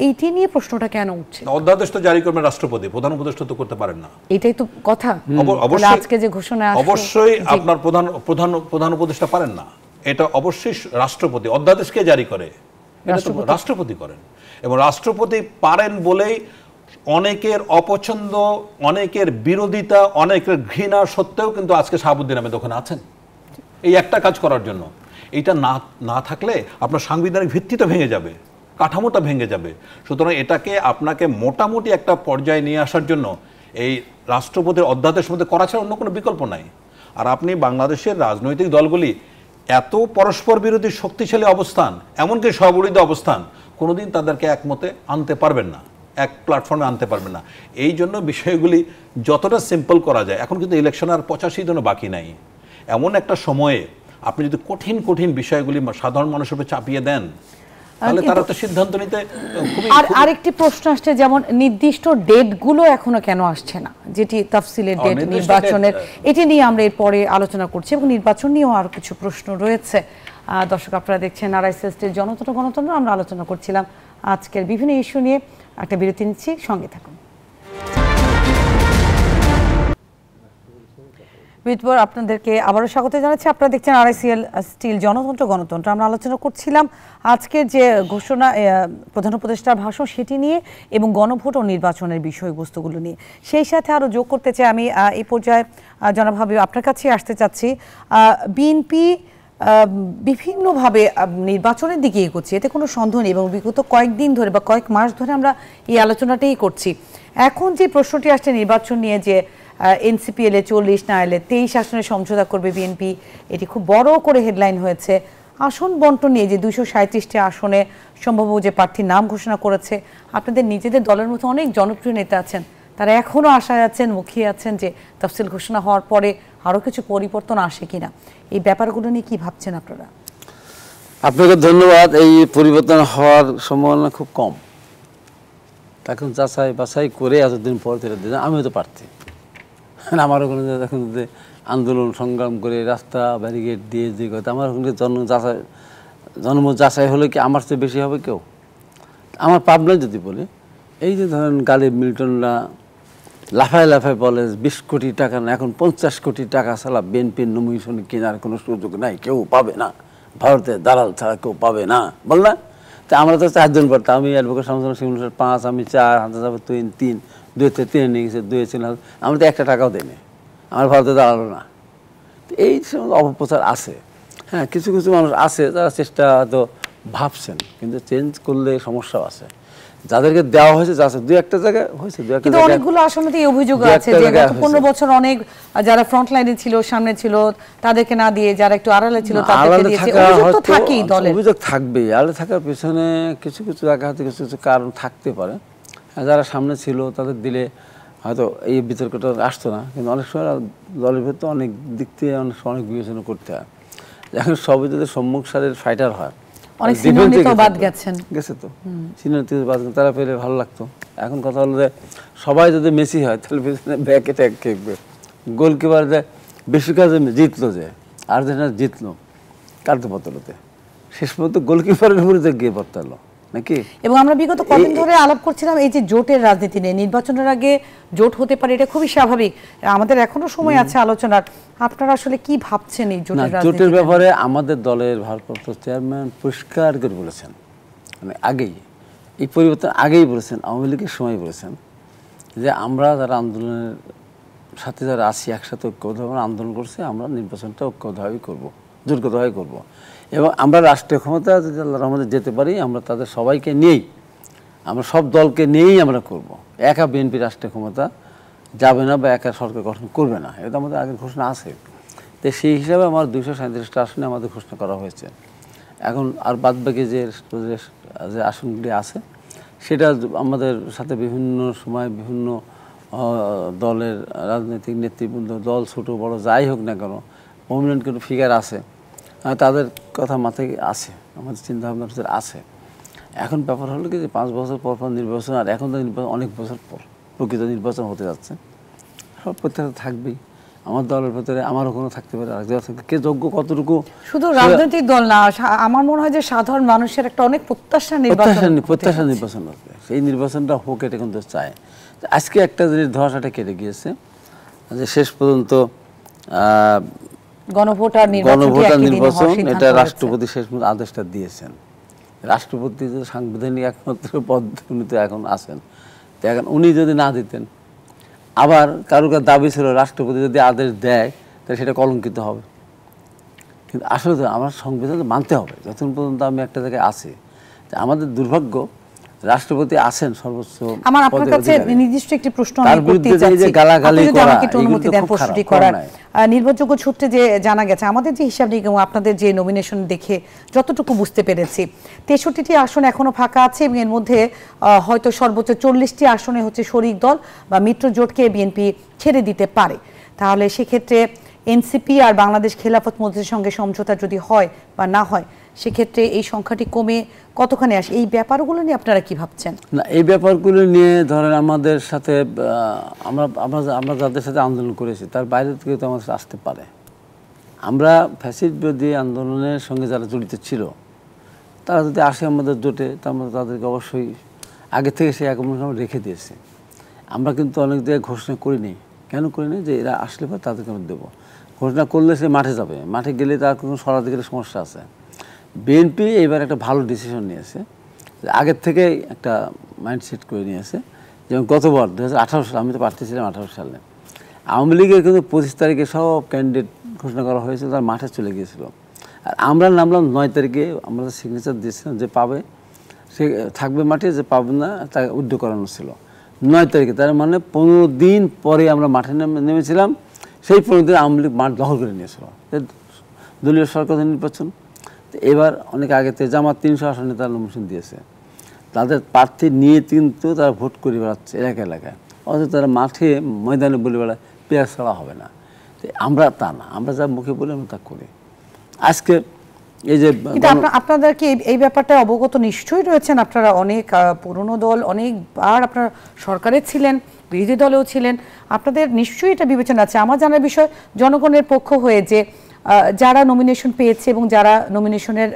এইটি নিয়ে প্রশ্নটা কেন উঠছে? অধ্যাদেশ তো জারি করবেন রাষ্ট্রপতি, প্রধান উপদেষ্টা তো করতে পারেন না। এটাই তো কথা। আজকে যে ঘোষণা, অবশ্যই আপনার প্রধান উপদেষ্টা পারেন না। এটা অবশ্যই রাষ্ট্রপতি। অধ্যাদেশকে জারি করে রাষ্ট্রপতি করেন। এবং রাষ্ট্রপতি পারেন বলেই অনেকের অপছন্দ, অনেকের বিরোধিতা, অনেকের ঘৃণা সত্ত্বেও কিন্তু আজকে শাহাবুদ্দিন আহমেদ ওখানে আছেন এই একটা কাজ করার জন্য। এটা না থাকলে আপনার সাংবিধানিক ভিত্তি তো ভেঙে যাবে, কাঠামোটা ভেঙে যাবে। সুতরাং এটাকে আপনাকে মোটামুটি একটা পর্যায়ে নিয়ে আসার জন্য এই রাষ্ট্রপতির অধ্যাদেশের মধ্যে করা ছাড়া অন্য কোনো বিকল্প নাই। আর আপনি বাংলাদেশের রাজনৈতিক দলগুলি এত পরস্পর বিরোধী শক্তিশালী অবস্থান, এমনকি স্ববিরোধী অবস্থান, কোনোদিন তাদেরকে একমতে আনতে পারবেন না, এক প্ল্যাটফর্মে আনতে পারবেন না। এই জন্য বিষয়গুলি যতটা সিম্পল করা যায়, এখন কিন্তু ইলেকশন আর 85 দিনও বাকি নাই। এমন একটা সময়ে আপনি যদি কঠিন কঠিন বিষয়গুলি সাধারণ মানুষের উপর চাপিয়ে দেন, তাহলে তারা তো সিদ্ধান্ত নিতে খুবই। আর আরেকটি প্রশ্ন আসছে, যেমন নির্দিষ্ট ডেটগুলো এখনো কেন আসছে না, যেটি তাফসিলের ডেট নির্বাচনের, এটি নিয়ে আমরা এরপরে আলোচনা করছি। এবং নির্বাচন নিয়েও আরো কিছু প্রশ্ন রয়েছে। দর্শক, আপনারা দেখছেন আরআইসিএল জনতন্ত্র। আমরা আলোচনা করছিলাম আজকের বিভিন্ন ইস্যু নিয়ে। একটা বিরতি নিচ্ছি, সঙ্গে থাকুন। বিটবর আপনাদেরকে আবারও স্বাগত জানাচ্ছি। আপনারা দেখছেন আরআইসিএল স্টিল জনতন্ত্র। আমরা আলোচনা করছিলাম আজকের যে ঘোষণা, প্রধান উপদেষ্টার ভাষণ, সেটি নিয়ে এবং গণভোট ও নির্বাচনের বিষয়বস্তুগুলো নিয়ে। সেই সাথে আরও যোগ করতে চাই আমি এই পর্যায়ে জনাব হাবিব আপনার কাছে আসতে চাচ্ছি। বিএনপি বিভিন্নভাবে নির্বাচনের দিকে এগোচ্ছে, এতে কোনো সন্দেহ নেই, এবং বিগত কয়েকদিন ধরে বা কয়েক মাস ধরে আমরা এই আলোচনাটাই করছি। এখন যে প্রশ্নটি আসছে নির্বাচন নিয়ে, যে এনসিপি এলে 40, না এলে 23 আসনে সমঝোতা করবে বিএনপি, এটি খুব বড় করে হেডলাইন হয়েছে। আসন বন্টন নিয়ে যে 237টি আসনে সম্ভব যে প্রার্থীর নাম ঘোষণা করেছে, আপনাদের নিজেদের দলের মতো অনেক জনপ্রিয় নেতা আছেন, তারা এখনও আশায় আছেন, মুখিয়ে আছেন যে তফসিল ঘোষণা হওয়ার পরে আরও কিছু পরিবর্তন আসে কিনা। এই ব্যাপারগুলো নিয়ে কি ভাবছেন আপনারা? আপনাকে ধন্যবাদ। এই পরিবর্তন হওয়ার সম্ভাবনা খুব কম। এখন যাচাই বাছাই করে এতদিন পর দিন আমিও তো প্রার্থী, আমারও কোনো এখন যে আন্দোলন সংগ্রাম করে রাস্তা ব্যারিকেড দিয়ে যে কথা, আমার ওখানে জন্ম যাচাই হলে কি আমার চেয়ে বেশি হবে কেউ? আমার পাবনায় যদি বলি, এই যে ধরেন গালিব মিল্টনরা লাফায় লাফায় বলে 20 কোটি টাকা না, এখন 50 কোটি টাকা ছাড়া বিএনপির নমিনেশন কেনার কোনো সুযোগ নাই, কেউ পাবে না, ভারতের দালাল ছাড়া কেউ পাবে না, বল না? তা আমরা তো 4 জন পারতাম, আমি অ্যাডভোকেট শামসুল সিং 5, আমি 4, হাতে যাবে 3, 2-তে 3 নিয়ে গেছে, 2 ছিল, আমরা তো 1 টাকাও দেয়নি, আমার ভারতে দাঁড়ালো না। এই সমস্ত অপপ্রচার আছে। হ্যাঁ, কিছু কিছু মানুষ আছে যারা চেষ্টা হয়তো ভাবছেন, কিন্তু চেঞ্জ করলে সমস্যাও আছে। যাদেরকে দেওয়া হয়েছে যা 2-1টা জায়গায় হয়েছে, 2-1টা কিন্তু অনেকগুলো আসলে এই অভিযোগ আছে যে গত 15 বছর অনেক যারা ফ্রন্ট লাইনে ছিল, সামনে ছিল, তাদেরকে না দিয়ে যারা একটু আড়ালে ছিল তাদেরকে দিয়েছে। অভিযোগ তো থাকেই, দলের অভিযোগ থাকবেই। আড়ালে থাকার পেছনে কিছু কিছু জায়গা হয়তো কিছু কিছু কারণ থাকতে পারে। যারা সামনে ছিল তাদের দিলে হয়তো এই বিতর্কটা আসতো না, কিন্তু অনেক সময় দলের ভেতর অনেক দিক থেকে অনেক বিবেচনা করতে হয়। এখন সবই যদি সম্মুখ সারের ফাইটার হয়, অনেক সিনিয়র নেতা বাদ গেছেন, গেছে তো সিনিয়র নেতা বাদ, তারা পেলে ভালো লাগতো। এখন কথা হলো যে সবাই যদি মেসি হয় তাহলে পেছনে ব্যাকে ট্যাগ খেকবে। গোলকিপার যে বেশি কাজে জিতলো, যে আর্জেন্টিনা জিতলো কাটতে বদলতে, শেষ পর্যন্ত গোলকিপারের উপরে যে গিয়ে পড়তালো নাকি। এবং আমরা বিগত কদিন ধরে আলাপ করছিলাম এই যে জোটের রাজনীতি নিয়ে, নির্বাচনের আগে জোট হতে পারে, এটা খুবই স্বাভাবিক, আমাদের এখনো সময় আছে আলোচনার। আপনারা আসলে কি ভাবছেন এই জোটের ব্যাপারে? আমাদের দলের ভারপ্রাপ্ত চেয়ারম্যান পরিষ্কার করে বলেছেন, মানে আগেই এই পরিবর্তন আগেই বলেছেন, আওয়ামী লীগের সময় বলেছেন যে আমরা যারা আন্দোলনের সাথে যারা আছি, একসাথে ঐক্যবদ্ধভাবে আন্দোলন করছে, আমরা নির্বাচনটা ঐক্যবদ্ধভাবেই করবো, জোটগতভাবেই করবো, এবং আমরা রাষ্ট্রীয় ক্ষমতা যদি আল্লাহর রহমতে যেতে পারি, আমরা তাদের সবাইকে নিয়েই, আমরা সব দলকে নিয়েই আমরা করব। একা বিএনপি রাষ্ট্রীয় ক্ষমতা যাবে না বা একা সরকার গঠন করবে না, এটা আমাদের আগের ঘোষণা আছে। তো সেই হিসাবে আমার 237টা আসনে আমাদের ঘোষণা করা হয়েছে। এখন আর বাদবাকি যে আসনগুলি আছে, সেটা আমাদের সাথে বিভিন্ন সময় বিভিন্ন দলের রাজনৈতিক নেতৃবৃন্দ, দল ছোট বড় যাই হোক না কেন, প্রমিনেন্ট কিন্তু ফিগার আছে, তাদের কথা মাথায় আছে, আমাদের চিন্তাভাবনা আছে। এখন ব্যাপার হলো কি যে 5 বছর পর পর নির্বাচন, আর এখন তো নির্বাচন অনেক বছর পর প্রকৃত নির্বাচন হতে যাচ্ছে, সব প্রত্যাশা থাকবেই। আমার দলের ভেতরে আমারও কোনো থাকতে পারে, কে যোগ্য কতটুকু, শুধু রাজনৈতিক দল না, আমার মনে হয় যে সাধারণ মানুষের একটা অনেক প্রত্যাশা নির্বাচন হবে। সেই নির্বাচনটা হোক, এটা কিন্তু চায়। আজকে একটা জিনিস ধরাসাটা কেটে গিয়েছে যে শেষ পর্যন্ত গণভোটার নির্বাচন, এটা রাষ্ট্রপতি শেষ পর্যন্ত আদেশটা দিয়েছেন। রাষ্ট্রপতি যে সাংবিধানিক একমাত্র পদ উনি তো এখন আছেন, তো এখন উনি যদি না দিতেন, আবার কারো দাবি ছিল রাষ্ট্রপতি যদি আদেশ দেয় তাহলে সেটা কলঙ্কিত হবে। কিন্তু আসলে তো আমার সংবিধান মানতে হবে। যতক্ষণ পর্যন্ত আমি একটা জায়গায় আছি, আমাদের দুর্ভাগ্য রাষ্ট্রপতি আছেন সর্বোচ্চ। আমার আপনার কাছে নির্দিষ্ট একটি প্রশ্ন আমি করতে চাচ্ছি, আপনি যদি আমাকে একটু অনুমতি দেন প্রশ্নটি করার। নির্ভরযোগ্য সূত্রে যে জানা গেছে, আমাদের যে হিসাব নিকাম, আপনাদের যে নমিনেশন দেখে যতটুকু বুঝতে পেরেছি, 63টি আসন এখনো ফাঁকা আছে, এবং এর মধ্যে হয়তো সর্বোচ্চ 40টি আসনে হচ্ছে শরিক দল বা মিত্র জোটকে বিএনপি ছেড়ে দিতে পারে। তাহলে সেক্ষেত্রে এনসিপি আর বাংলাদেশ খেলাফত মজলিসের সঙ্গে সমঝোতা যদি হয় বা না হয়, সেক্ষেত্রে এই সংখ্যাটি কমে কতখানি আসে? এই ব্যাপারগুলো নিয়ে আপনারা কি ভাবছেন? না, এই ব্যাপারগুলো নিয়ে ধরেন আমাদের সাথে আমরা যাদের সাথে আন্দোলন করেছি তার বাইরে থেকে তো আমাদের আসতে পারে। আমরা ফ্যাসিস্ট বিরোধী আন্দোলনের সঙ্গে যারা জড়িত ছিল তারা যদি আসে আমাদের জোটে, আমরা তাদেরকে অবশ্যই আগে থেকে সেই আগমন রেখে দিয়েছে। আমরা কিন্তু অনেক জায়গায় ঘোষণা করিনি। কেন করিনি? যে এরা আসলে পর তাদেরকে আমি দেবো। ঘোষণা করলে সে মাঠে যাবে, মাঠে গেলে তার কোনো সরাধিকারের সমস্যা আছে। বিএনপি এবার একটা ভালো ডিসিশন নিয়েছে, আগের থেকে একটা মাইন্ডসেট করে নিয়েছে। যেমন গতবার 2018 সালে, আমি তো প্রার্থী ছিলাম 18 সালে, আওয়ামী লীগের কিন্তু 25 তারিখে সব ক্যান্ডিডেট ঘোষণা করা হয়েছিল, তার মাঠে চলে গিয়েছিল। আর আমরা নামলাম 9 তারিখে, আমরা সিগনেচার দিয়েছিলাম যে পাবে সে থাকবে মাঠে, যে পাবে না তাকে উইথড্র করানো ছিল 9 তারিখে। তার মানে 15 দিন পরে আমরা মাঠে নেমেছিলাম। সেই 15 দিন আওয়ামী লীগ মাঠ দখল করে নিয়েছিল, দলীয় সরকার নির্বাচন। এবার অনেক আগে থেকে জামাত 300 আসনে তারা নমিনেশন দিয়েছে, তাদের প্রার্থী নিয়ে কিন্তু তারা ভোট করে বেড়াচ্ছে এলাকা এলাকায়, অথচ তারা মাঠে ময়দানে বলে বেড়ায় পেঁয়াজ ছাড়া হবে না। আমরা তা না, আমরা যা মুখে বলি আমরা তা করি। আজকে এই যে আপনাদের কি এই ব্যাপারটা অবগত নিশ্চয়ই রয়েছেন, আপনারা অনেক পুরনো দল, অনেকবার আপনারা সরকারে ছিলেন, বিরোধী দলেও ছিলেন, আপনাদের নিশ্চয়ই এটা বিবেচনা আছে। আমার জানার বিষয়, জনগণের পক্ষ হয়ে যে যারা নমিনেশন পেয়েছে এবং যারা নমিনেশনের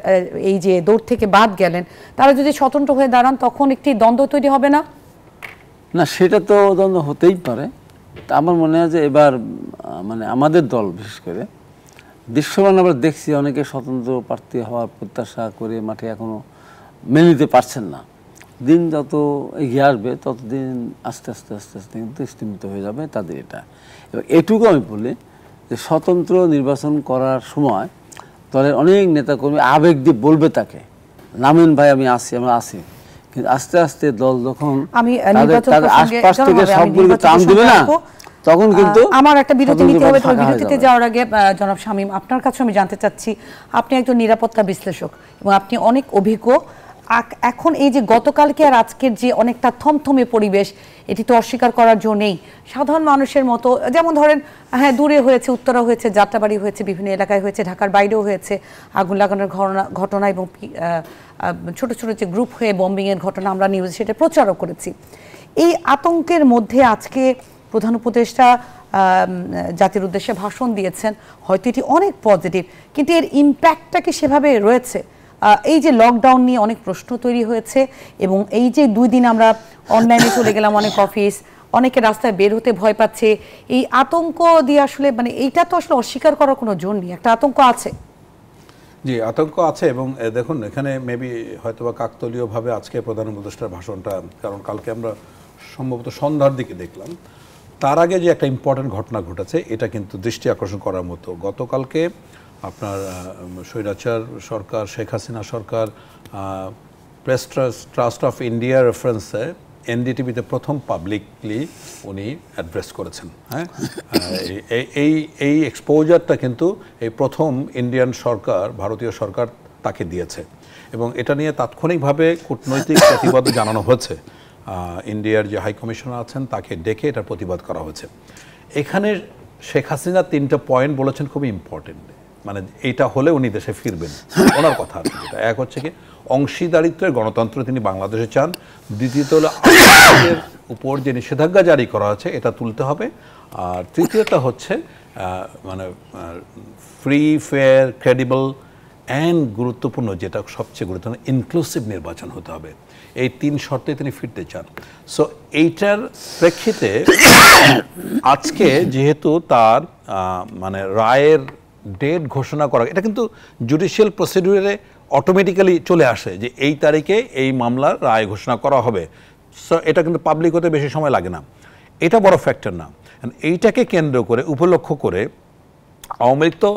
এই যে দৌড় থেকে বাদ গেলেন, তারা যদি স্বতন্ত্র হয়ে দাঁড়ান তখন একটি দ্বন্দ্ব তৈরি হবে না? না, সেটা তো দ্বন্দ্ব হতেই পারে। তা আমার মনে হয় যে এবার মানে আমাদের দল বিশেষ করে দৃশ্যমান আমরা দেখছি অনেকে স্বতন্ত্র প্রার্থী হওয়ার প্রত্যাশা করে মাঠে এখনো মেনে নিতে পারছেন না। দিন যত এগিয়ে আসবে ততদিন আস্তে আস্তে আস্তে আস্তে কিন্তু স্তীমিত হয়ে যাবে তাদের এটা। এবার এটুকু আমি বলি যে স্বতন্ত্র নির্বাচন করার সময় দলের অনেক নেতাকর্মী আবেগ দিয়ে বলবে তাকে নামেন ভাই, আমি আসি, আমরা আসি, কিন্তু আস্তে আস্তে দল যখন তাদের আশপাশ থেকে সবগুলোকে টান দিবে না, তখন কিন্তু আমার একটা বিরতি নিতে হবে। তবে বিরতিতে যাওয়ার আগে জনাব শামীম, আপনার কাছে আমি জানতে চাচ্ছি, আপনি একজন নিরাপত্তা বিশ্লেষক এবং আপনি অনেক অভিজ্ঞ। এখন এই যে গতকালকে আর আজকের যে অনেকটা থমথমে পরিবেশ, এটি তো অস্বীকার করার জন্য নেই। সাধারণ মানুষের মতো, যেমন ধরেন হ্যাঁ দূরে হয়েছে, উত্তরা হয়েছে, যাত্রাবাড়ি হয়েছে, বিভিন্ন এলাকায় হয়েছে, ঢাকার বাইরেও হয়েছে আগুন লাগানোর ঘটনা এবং ছোট ছোট যে গ্রুপ হয়ে বম্বিংয়ের ঘটনা আমরা নিউজে সেটা প্রচারও করেছি। এই আতঙ্কের মধ্যে আজকে প্রধান উপদেষ্টা জাতির উদ্দেশ্যে ভাষণ দিয়েছেন, হয়তো এটি অনেক পজিটিভ, কিন্তু এর ইম্প্যাক্টটা কি সেভাবে রয়েছে? এই যে লকডাউন নিয়ে অনেক প্রশ্ন তৈরি হয়েছে এবং এই যে 2 দিন আমরা অনলাইনে চলে গেলাম, অনেক অফিস, অনেকে রাস্তায় বের হতে ভয় পাচ্ছে, এই আতঙ্ক দিয়ে আসলে মানে এইটা তো আসলে অস্বীকার করার কোনো জোর নেই, একটা আতঙ্ক আছে। জি, আতঙ্ক আছে। এবং দেখুন এখানে মেবি হয়তোবা কাকতলীয়ভাবে আজকে প্রধান উপদেষ্টার ভাষণটা, কারণ কালকে আমরা সম্ভবত সন্ধ্যার দিকে দেখলাম, তার আগে যে একটা ইম্পর্টেন্ট ঘটনা ঘটেছে এটা কিন্তু দৃষ্টি আকর্ষণ করার মতো। গতকালকে আপনার স্বৈরাচার সরকার, শেখ হাসিনা সরকার প্রেস ট্রাস্ট অফ ইন্ডিয়া রেফারেন্সে এনডিটিভিতে প্রথম পাবলিকলি উনি অ্যাড্রেস করেছেন। হ্যাঁ, এই এক্সপোজারটা কিন্তু এই প্রথম ইন্ডিয়ান সরকার, ভারতীয় সরকার তাকে দিয়েছে এবং এটা নিয়ে তাৎক্ষণিকভাবে কূটনৈতিক প্রতিবাদ জানানো হয়েছে। ইন্ডিয়ার যে হাই কমিশনার আছেন তাকে ডেকে এটার প্রতিবাদ করা হয়েছে। এখানে শেখ হাসিনা 3টা পয়েন্ট বলেছেন খুবই ইম্পর্টেন্ট, মানে এইটা হলে উনি দেশে ফিরবেন, ওনার কথা। যেটা এক হচ্ছে কি অংশীদারিত্বের গণতন্ত্র তিনি বাংলাদেশে চান, দ্বিতীয়ত হলো আওয়ামীদের উপর যে নিষেধাজ্ঞা জারি করা আছে এটা তুলতে হবে, আর তৃতীয়টা হচ্ছে মানে ফ্রি, ফেয়ার, ক্রেডিবল অ্যান্ড গুরুত্বপূর্ণ, যেটা সবচেয়ে গুরুত্বপূর্ণ, ইনক্লুসিভ নির্বাচন হতে হবে। এই 3 শর্তে তিনি ফিরতে চান। সো এইটার প্রেক্ষিতে আজকে যেহেতু তার মানে রায়ের ডেট ঘোষণা করা, এটা কিন্তু জুডিশিয়াল প্রসিডিউরে অটোমেটিক্যালি চলে আসে যে এই তারিখে এই মামলার রায় ঘোষণা করা হবে। সো এটা কিন্তু পাবলিক হতে বেশি সময় লাগে না, এটা বড় ফ্যাক্টর না। এইটাকে কেন্দ্র করে, উপলক্ষ করে আওয়ামী লীগ তো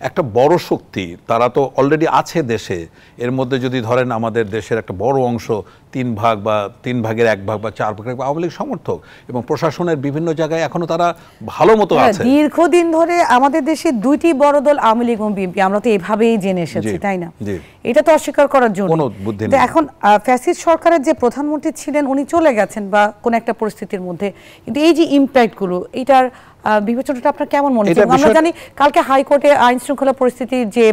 একটা বড় শক্তি, তারা তো অলরেডি আছে দেশে। এর মধ্যে যদি ধরেন আমাদের দেশের একটা বড় অংশ 3 ভাগ বা 3 ভাগের 1 ভাগ বা 4 ভাগ আওয়ামী লীগ সমর্থক, এবং প্রশাসনের বিভিন্ন জায়গায় এখনো তারা ভালো মতো আছে। দীর্ঘদিন ধরে আমাদের দেশে 2টি বড় দল আওয়ামী লীগ এবং বিএনপি, আমরা তো এভাবেই জেনে এসেছি, তাই না? এটা তো অস্বীকার করার জন্য কোনো বুদ্ধি নেই। এখন ফ্যাসিস্ট সরকারের যে প্রধানমন্ত্রী ছিলেন উনি চলে গেছেন বা কোন একটা পরিস্থিতির মধ্যে, কিন্তু এই যে ইম্প্যাক্টগুলো, এটার বিবেচনাটা আপনার কেমন মনে হচ্ছে? আমরা জানি কালকে হাইকোর্টে আইন শৃঙ্খলা পরিস্থিতির যে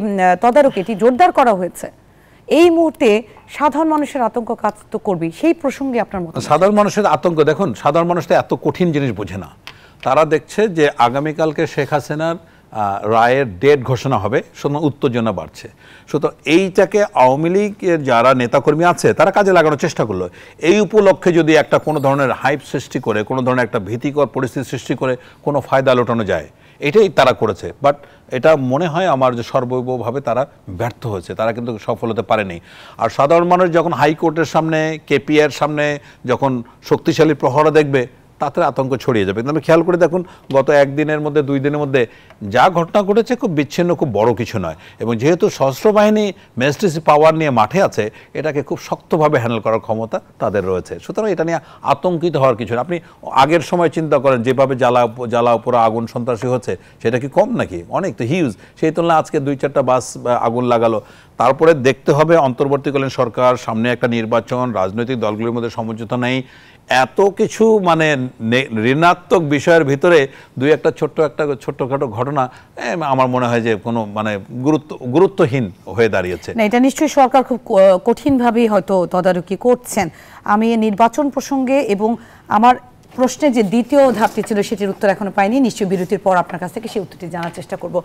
তদারকিটি জোরদার করা হয়েছে, এই মুহূর্তে সাধারণ মানুষের আতঙ্ক কাজ তো করবে, সেই প্রসঙ্গে আপনার মত? সাধারণ মানুষের আতঙ্ক, দেখুন সাধারণ মানুষটা এত কঠিন জিনিস বোঝে না। তারা দেখছে যে আগামীকালকে শেখ হাসিনার রায়ের ডেট ঘোষণা হবে, সুতরাং উত্তেজনা বাড়ছে। সুতরাং এইটাকে আওয়ামী লীগের যারা নেতাকর্মী আছে তারা কাজে লাগানোর চেষ্টা করলো। এই উপলক্ষে যদি একটা কোনো ধরনের হাইপ সৃষ্টি করে, কোনো ধরনের একটা ভীতিকর পরিস্থিতি সৃষ্টি করে কোনো ফায়দা লোটানো যায়, এটাই তারা করেছে। বাট এটা মনে হয় আমার যে সর্বভাবে তারা ব্যর্থ হয়েছে, তারা কিন্তু সফল হতে পারেনি। আর সাধারণ মানুষ যখন হাইকোর্টের সামনে, কেপিআর সামনে যখন শক্তিশালী প্রহরা দেখবে, তাতে আতঙ্ক ছড়িয়ে যাবে। কিন্তু আপনি খেয়াল করে দেখুন গত একদিনের মধ্যে 2 দিনের মধ্যে যা ঘটনা ঘটেছে খুব বিচ্ছিন্ন, খুব বড় কিছু নয়, এবং যেহেতু সশস্ত্র বাহিনী ম্যাজিস্ট্রেসি পাওয়ার নিয়ে মাঠে আছে, এটাকে খুব শক্তভাবে হ্যান্ডেল করার ক্ষমতা তাদের রয়েছে। সুতরাং এটা নিয়ে আতঙ্কিত হওয়ার কিছু না। আপনি আগের সময় চিন্তা করেন যেভাবে জ্বালা উপরে আগুন সন্ত্রাসী হচ্ছে, সেটা কি কম নাকি? অনেক তো হিউজ। সেই তুলনায় আজকে 2-4টা বাস আগুন লাগালো। তারপরে দেখতে হবে অন্তর্বর্তীকালীন সরকার, সামনে একটা নির্বাচন, রাজনৈতিক দলগুলোর মধ্যে সমঝোতা নেই, এত কিছু মানে ঋণাত্মক বিষয়ের ভিতরে 2-একটা ছোট্টখাটো ঘটনা আমার মনে হয় যে কোনো মানে গুরুত্বহীন হয়ে দাঁড়িয়েছে। না, এটা নিশ্চয়ই সরকার খুব কঠিনভাবেই হয়তো তদারকি করছেন। আমি নির্বাচন প্রসঙ্গে এবং আমার প্রশ্নের যে দ্বিতীয় ধাপটি ছিল সেটির উত্তর এখনো পাইনি, নিশ্চয়ই বিরতির পর আপনার কাছ থেকে সেই উত্তরটি জানার চেষ্টা করব।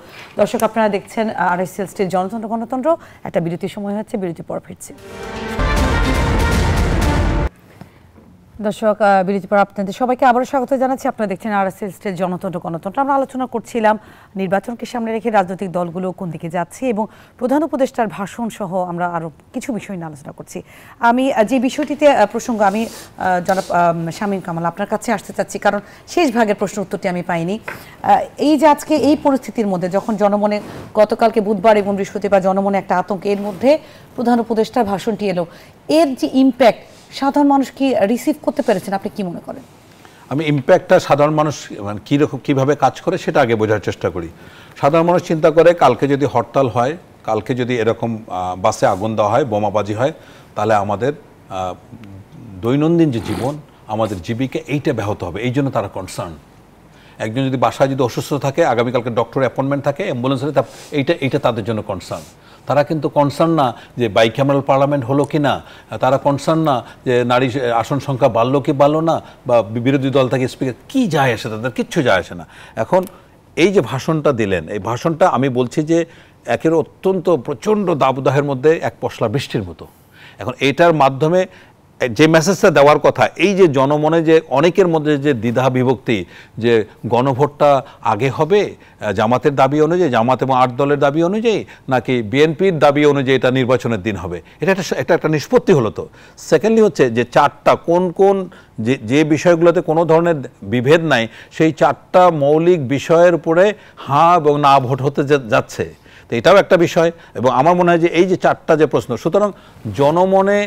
দর্শক, আপনারা দেখছেন আরআইসিএল স্টেজ গণতন্ত্র। একটা বিরতির সময় হচ্ছে, বিরতির পর ফিরছি। দর্শক, বিরতির পর আপনাদের সবাইকে আবারও স্বাগত জানাচ্ছি। আপনারা দেখছেন আরআইসিএল স্টেজ গণতন্ত্র। আমরা আলোচনা করছিলাম নির্বাচনকে সামনে রেখে রাজনৈতিক দলগুলো কোন দিকে যাচ্ছে এবং প্রধান উপদেষ্টার ভাষণ সহ আমরা আরও কিছু বিষয় নিয়ে আলোচনা করছি। আমি যে বিষয়টিতে প্রসঙ্গ, আমি জনাব শামীম কামাল আপনার কাছে আসতে চাচ্ছি, কারণ শেষ ভাগের প্রশ্ন উত্তরটি আমি পাইনি। এই যে আজকে এই পরিস্থিতির মধ্যে যখন জনমনে গতকালকে বুধবার এবং বৃহস্পতিবার জনমনে একটা আতঙ্ক, এর মধ্যে প্রধান উপদেষ্টার ভাষণটি এলো, এর যে ইম্প্যাক্ট সাধারণ মানুষ কি রিসিভ করতে পেরেছেন, আপনি কি মনে করেন? আমি ইম্প্যাক্টটা সাধারণ মানুষ মানে কীভাবে কাজ করে সেটা আগে বোঝার চেষ্টা করি। সাধারণ মানুষ চিন্তা করে কালকে যদি হরতাল হয়, কালকে যদি এরকম বাসে আগুন দেওয়া হয়, বোমাবাজি হয়, তাহলে আমাদের দৈনন্দিন যে জীবন, আমাদের জীবিকা এইটা ব্যাহত হবে। এই জন্য তারা কনসার্ন। একজন যদি বাসায় যদি অসুস্থ থাকে, আগামীকালকে ডক্টর অ্যাপয়েন্টমেন্ট থাকে, অ্যাম্বুলেন্সে, এইটা তাদের জন্য কনসার্ন। তারা কিন্তু কনসার্ন না যে বাইক্যামেরাল পার্লামেন্ট হলো কি না, তারা কনসার্ন না যে নারী আসন সংখ্যা বাড়লো কি বাড়লো না, বা বিরোধী দল থেকে স্পিকার, কি যায় আসে, তাদের কিচ্ছু যায় আসে না। এখন এই যে ভাষণটা দিলেন, এই ভাষণটা আমি বলছি যে একের অত্যন্ত প্রচণ্ড দাবদাহের মধ্যে এক পশলা বৃষ্টির মতো। এখন এইটার মাধ্যমে যে মেসেজটা দেওয়ার কথা, এই যে জনমনে যে অনেকের মধ্যে যে দ্বিধা বিভক্তি, যে গণভোটটা আগে হবে জামাতের দাবি অনুযায়ী, জামাত এবং 8 দলের দাবি অনুযায়ী, নাকি বিএনপির দাবি অনুযায়ী এটা নির্বাচনের দিন হবে, এটা একটা নিষ্পত্তি হলো। তো সেকেন্ডলি হচ্ছে যে 4টা কোন যে বিষয়গুলোতে কোনো ধরনের বিভেদ নাই, সেই 4টা মৌলিক বিষয়ের উপরে হ্যাঁ এবং না ভোট হতে যাচ্ছে। তো এটাও একটা বিষয়। এবং আমার মনে হয় যে এই যে 4টা যে প্রশ্ন, সুতরাং জনমনে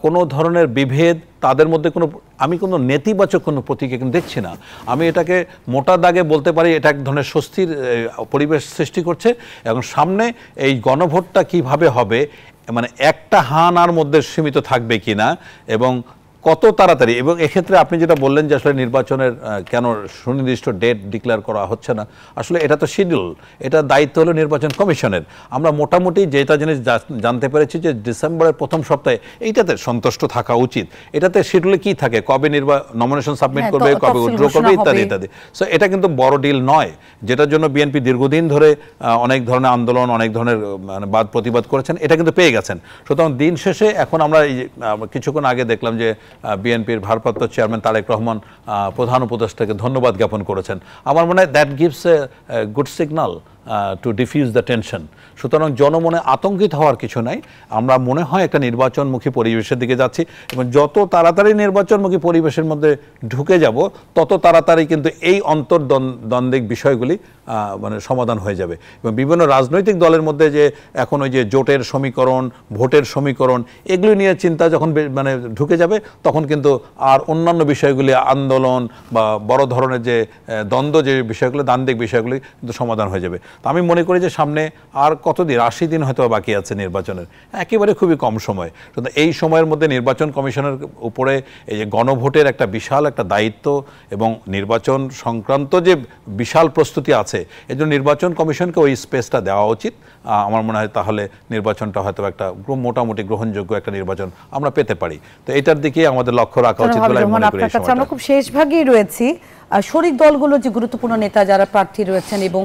কোনো ধরনের বিভেদ, তাদের মধ্যে আমি কোনো নেতিবাচক কোনো প্রতীকে কিন্তু দেখছি না। আমি এটাকে মোটা দাগে বলতে পারি এটা এক ধরনের স্বস্তির পরিবেশ সৃষ্টি করছে। এবং সামনে এই গণভোটটা কিভাবে হবে, মানে একটা হানার মধ্যে সীমিত থাকবে কিনা এবং কত তাড়াতাড়ি, এবং এক্ষেত্রে আপনি যেটা বললেন যে আসলে নির্বাচনের কেন সুনির্দিষ্ট ডেট ডিক্লেয়ার করা হচ্ছে না, আসলে এটা তো শিডিউল, এটা দায়িত্ব হলো নির্বাচন কমিশনের। আমরা মোটামুটি যেটা জিনিস জানতে পেরেছি যে ডিসেম্বরের প্রথম সপ্তাহে এইটাতে সন্তুষ্ট থাকা উচিত। এটাতে শিডিউলে কি থাকে, কবে নমিনেশন সাবমিট করবে, কবে উইথড্র করবে, ইত্যাদি। সো এটা কিন্তু বড় ডিল নয়, যেটার জন্য বিএনপি দীর্ঘদিন ধরে অনেক ধরনের আন্দোলন, অনেক ধরনের মানে প্রতিবাদ করেছেন, এটা কিন্তু পেয়ে গেছেন। সুতরাং দিন শেষে এখন আমরা কিছুক্ষণ আগে দেখলাম যে বিএনপির ভারপ্রাপ্ত চেয়ারম্যান তারেক রহমান প্রধান উপদেষ্টাকে ধন্যবাদ জ্ঞাপন করেছেন। আমার মনে হয় that gives a good signal two diffuse the tension. সুতরাং জনমনে আতঙ্কিত হওয়ার কিছু নাই। আমরা মনে হয় একটা নির্বাচনমুখী পরিবেশের দিকে যাচ্ছি, এবং যত তাড়াতাড়ি নির্বাচনমুখী পরিবেশের মধ্যে ঢুকে যাব, তত তাড়াতাড়ি কিন্তু এই অন্তর্দ্বন্দ্বিক বিষয়গুলি মানে সমাধান হয়ে যাবে। এবং বিভিন্ন রাজনৈতিক দলের মধ্যে যে এখন ওই যে জোটের সমীকরণ, ভোটের সমীকরণ, এগুলি নিয়ে চিন্তা যখন মানে ঢুকে যাবে, তখন কিন্তু আর অন্যান্য বিষয়গুলি, আন্দোলন বা বড় ধরনের যে দ্বন্দ্ব, যে বিষয়গুলো, দ্বান্দ্বিক বিষয়গুলি কিন্তু সমাধান হয়ে যাবে। তো আমি মনে করি যে সামনে আর কতদিন, 80 দিন হয়তো বাকি আছে নির্বাচনের, একেবারে খুবই কম সময়। কিন্তু এই সময়ের মধ্যে নির্বাচন কমিশনের উপরে এই যে গণভোটের একটা বিশাল একটা দায়িত্ব এবং নির্বাচন সংক্রান্ত যে বিশাল প্রস্তুতি আছে, এই জন্য নির্বাচন কমিশনকে ওই স্পেসটা দেওয়া উচিত। আমার মনে হয় তাহলে নির্বাচনটা হয়তো একটা মোটামুটি গ্রহণযোগ্য একটা নির্বাচন আমরা পেতে পারি। তো এটার দিকে আমাদের লক্ষ্য রাখা উচিত বলে আমি মনে করি। আমরা খুব শেষ ভাগেই রয়েছি। শরিক দলগুলোর যে গুরুত্বপূর্ণ নেতা যারা প্রার্থী রয়েছেন এবং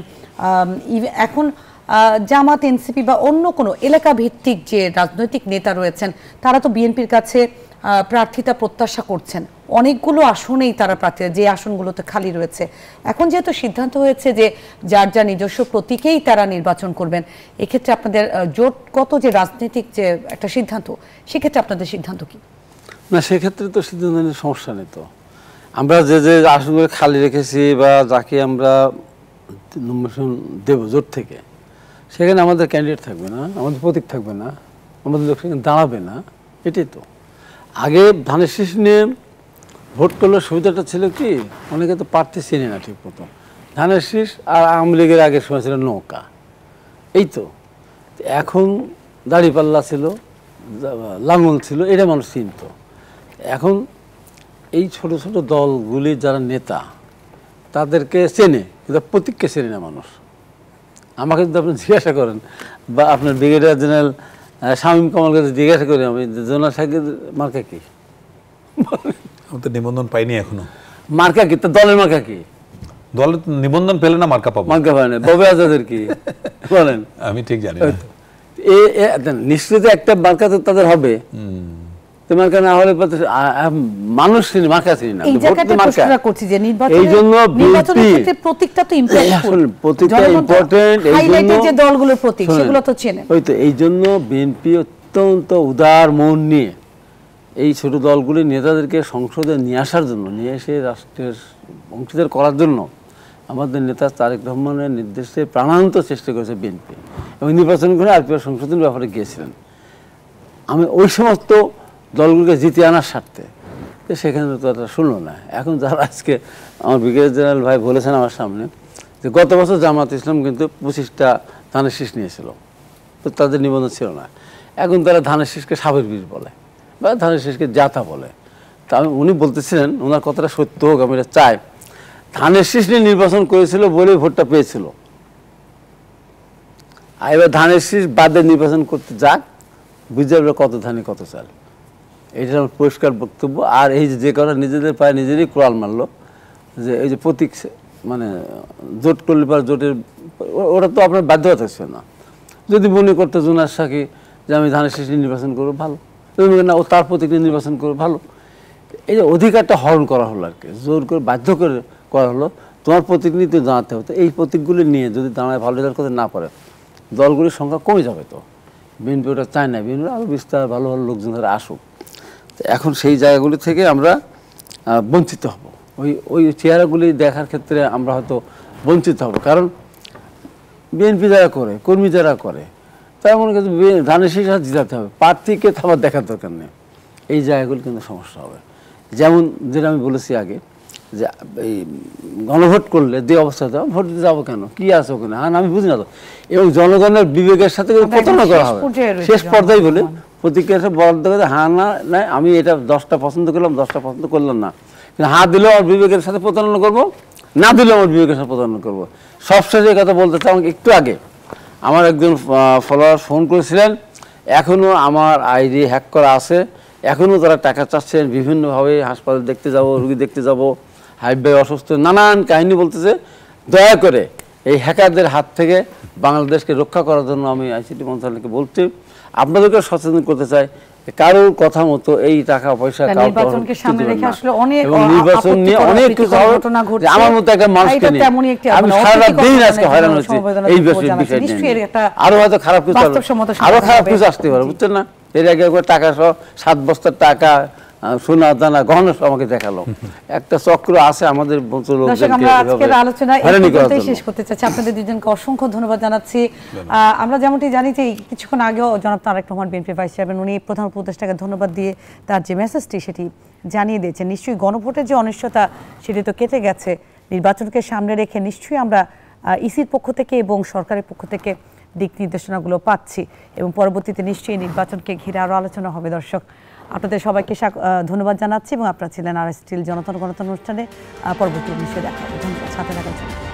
এখন জামাত, এনসিপি বা অন্য কোনো এলাকা ভিত্তিক যে রাজনৈতিক নেতা রয়েছেন, তারা তো বিএনপির কাছে প্রার্থিতা প্রত্যাশা করছেন। অনেকগুলো আসনেই তারা প্রার্থী, যে আসনগুলোতে খালি রয়েছে। এখন যেহেতু সিদ্ধান্ত হয়েছে যে যার যা নিজস্ব প্রতীকেই তারা নির্বাচন করবেন, এক্ষেত্রে আপনাদের জোটগত যে রাজনৈতিক যে একটা সিদ্ধান্ত, সেক্ষেত্রে আপনাদের সিদ্ধান্ত কি? না, সেক্ষেত্রে তো সিদ্ধান্ত নিয়ে সমস্যা নেই। তো আমরা যে যে আসনগুলো খালি রেখেছি বা যাকে আমরা নমিনেশন দেব জোট থেকে, সেখানে আমাদের ক্যান্ডিডেট থাকবে না, আমাদের প্রতীক থাকবে না, আমাদের লোক সেখানে দাঁড়াবে না। এটাই তো আগে ধানের শীষ নিয়ে ভোট করলে সুবিধাটা ছিল কি, অনেকে তো প্রার্থী চেনে না ঠিক মতো। ধানের শীষ আর আওয়ামী লীগের আগের সময় ছিল নৌকা, এই তো। এখন দাড়িপাল্লা ছিল, লাঙল ছিল, এটা মানুষ চিনত। এখন এই ছোট ছোট দলগুলির যারা নেতা তাদেরকে চেনে, কিন্তু প্রতীককে চেনে না মানুষ। আমাকে যদি আপনি জিজ্ঞাসা করেন বা আপনার ব্রিগেডিয়ার জেনারেল শামীম কামালকে জিজ্ঞাসা করি আমি, জোনাল সাহেবের মার্কা কি? আমি তো নিবন্ধন পাইনি এখনো। মার্কা কি? তো দলের মার্কা কি? দলের নিবন্ধন পেলে না মার্কা পাবো। মার্কা পায় না। ববে আজাদের কি বলেন? আমি ঠিক জানি না। নিশ্চিত একটা মার্কা তো তাদের হবে। মার্কা না হলে মানুষ মার্কা চিনি না। এই জায়গাটা প্রশ্নটা করছি যে এই জন্য নির্বাচনের ক্ষেত্রে প্রতীকটা তো ইম্প্যাক্টফুল, প্রতীকটা ইম্পর্টেন্ট। হাইলাইটেড যে দলগুলোর প্রতীক সেগুলো তো চেনে। ওই তো এই জন্য বিএনপি অত্যন্ত উদার মন নিয়ে এই ছোট দলগুলির নেতাদেরকে সংসদে নিয়ে আসার জন্য, নিয়ে এসে রাষ্ট্রের অংশীদার করার জন্য আমাদের নেতা তারেক রহমানের নির্দেশে প্রাণান্ত চেষ্টা করেছে বিএনপি, এবং নির্বাচন করে আরপিআর সংশোধনের ব্যাপারে গিয়েছিলেন। আমি ওই সমস্ত দলগুলোকে জিতে আনার স্বার্থে, সেখানে তো তারা শুনলো না। এখন যারা আজকে আমার ব্রিগেডিয়ার জেনারেল ভাই বলেছেন আমার সামনে যে গত বছর জামাত ইসলাম কিন্তু 25টা ধানের শীষ নিয়েছিল, তো তাদের নিবন্ধন ছিল না। এখন তারা ধানের শীষকে সাবের বীজ বলে বা ধানের শীষকে জাতা বলে। তা উনি বলতেছিলেন, ওনার কথাটা সত্য হোক, আমি এটা চাই, ধানের শীষ নিয়ে নির্বাচন করেছিল বলে ভোটটা পেয়েছিল, আর এবার ধানের শীষ বাদে নির্বাচন করতে যাক, বুঝে যাবে কত ধানে কত চাল। এটা আমার পরিষ্কার বক্তব্য। আর এই যে কারণে নিজেদের পায়ে নিজেরই কোড়াল মারলো যে এই যে প্রতীক, মানে জোট করলে পর জোটের ওটা তো আপনার বাধ্যতা থাকছে না। যদি মনে করতো জোনার সাকি যে আমি ধানের শীষ নির্বাচন করবো, ভালো। না, ও তার প্রতীক নিয়ে নির্বাচন করবো, ভালো। এই যে অধিকারটা হরণ করা হলো আর কি, জোর করে বাধ্য করে করা হলো, তোমার প্রতীক নিয়ে তো দাঁড়াতে হতো। এই প্রতীকগুলি নিয়ে যদি দাঁড়ায় ভালো রেজাল্ট করতে না পারে, দলগুলির সংখ্যা কমে যাবে। তো বিএনপি ওটা চায় না, বিএনপি আরও বিস্তার ভালো ভালো লোকজন ধরে আসুক। এখন সেই জায়গাগুলি থেকে আমরা বঞ্চিত হব, ওই চেহারাগুলি দেখার ক্ষেত্রে আমরা হয়তো বঞ্চিত হব। কারণ বিএনপি যারা করে, কর্মী যারা করে, তারা মনে করছে ধানের শীষ জিতাতে হবে, প্রার্থীকে থামার দেখার দরকার নেই। এই জায়গাগুলি কিন্তু সমস্যা হবে। যেমন যেটা আমি বলেছি আগে, যে এই গণভোট করলে যে অবস্থা, ভোট দিতে যাবো কেন, কি আছে ওখানে, হ্যাঁ আমি বুঝি না তো। এবং জনগণের বিবেকের সাথে প্রতারণা করা হবে শেষ পর্যায়ে বলে প্রতিক্রিয়া বরাদ্দ করে, হ্যাঁ না নাই আমি এটা 10টা পছন্দ করলাম, 10টা পছন্দ করলাম না, কিন্তু হ্যাঁ দিলেও আমার বিবেকের সাথে প্রতারণা করবো, না দিলেও আমার বিবেকের সাথে প্রতারণা করবো। সবশেষে কথা বলতে চাই, আমাকে একটু আগে আমার একজন ফলোয়ার ফোন করেছিলেন, এখনও আমার আইডি হ্যাক করা আছে, এখনও তারা টাকা চাচ্ছেন বিভিন্নভাবে, হাসপাতাল দেখতে যাব, রুগী দেখতে যাব, হাইভাই অসুস্থ, নানান কাহিনী বলতেছে। দয়া করে এই হ্যাকারদের হাত থেকে বাংলাদেশকে রক্ষা করার জন্য আমি আইসিটি মন্ত্রণালয়কে বলছি, আপনাদেরকে সচেতন করতে চাই, কারোর কথা মতো এই টাকা পয়সা নির্বাচনকে সামনে রেখে আসলে অনেক নির্বাচন নিয়ে অনেক কিছু আমার মতো একটা মানুষকে নিয়ে আমি সারা দিন আজকে হয়রান হচ্ছি এই বিষয়ে। আরো হয়তো খারাপ কিছু, আরো খারাপ কিছু আসতে পারে, বুঝছেন না। এর আগে টাকা সহ 7 বস্তার টাকা, সোনা দানা গহনা আমাকে দেখালো। একটা চক্র আছে আমাদের শেষ করতে চাচ্ছি। আপনাদের দুজনকে অসংখ্য ধন্যবাদ জানাচ্ছি। আমরা যেমনটি জানি যে কিছুক্ষণ আগেও জনাব Tarique Rahman BNP vice chairman, উনি প্রধান উপদেষ্টাকে ধন্যবাদ দিয়ে তার যে মেসেজটি সেটি জানিয়ে দিয়েছেন। নিশ্চয়ই গণভোটের যে অনিশ্চয়তা সেটি তো কেটে গেছে, নির্বাচনকে সামনে রেখে নিশ্চয়ই আমরা ইসির পক্ষ থেকে এবং সরকারের পক্ষ থেকে দিক নির্দেশনাগুলো পাচ্ছি, এবং পরবর্তীতে নিশ্চয়ই নির্বাচনকে ঘিরে আরও আলোচনা হবে। দর্শক, আপনাদের সবাইকে ধন্যবাদ জানাচ্ছি, এবং আপনারা ছিলেন আর স্টিল জনতার গণতন্ত্র অনুষ্ঠানে। পরবর্তী বিষয়ে দেখা হবে। ধন্যবাদ, সাথে থাকার জন্য।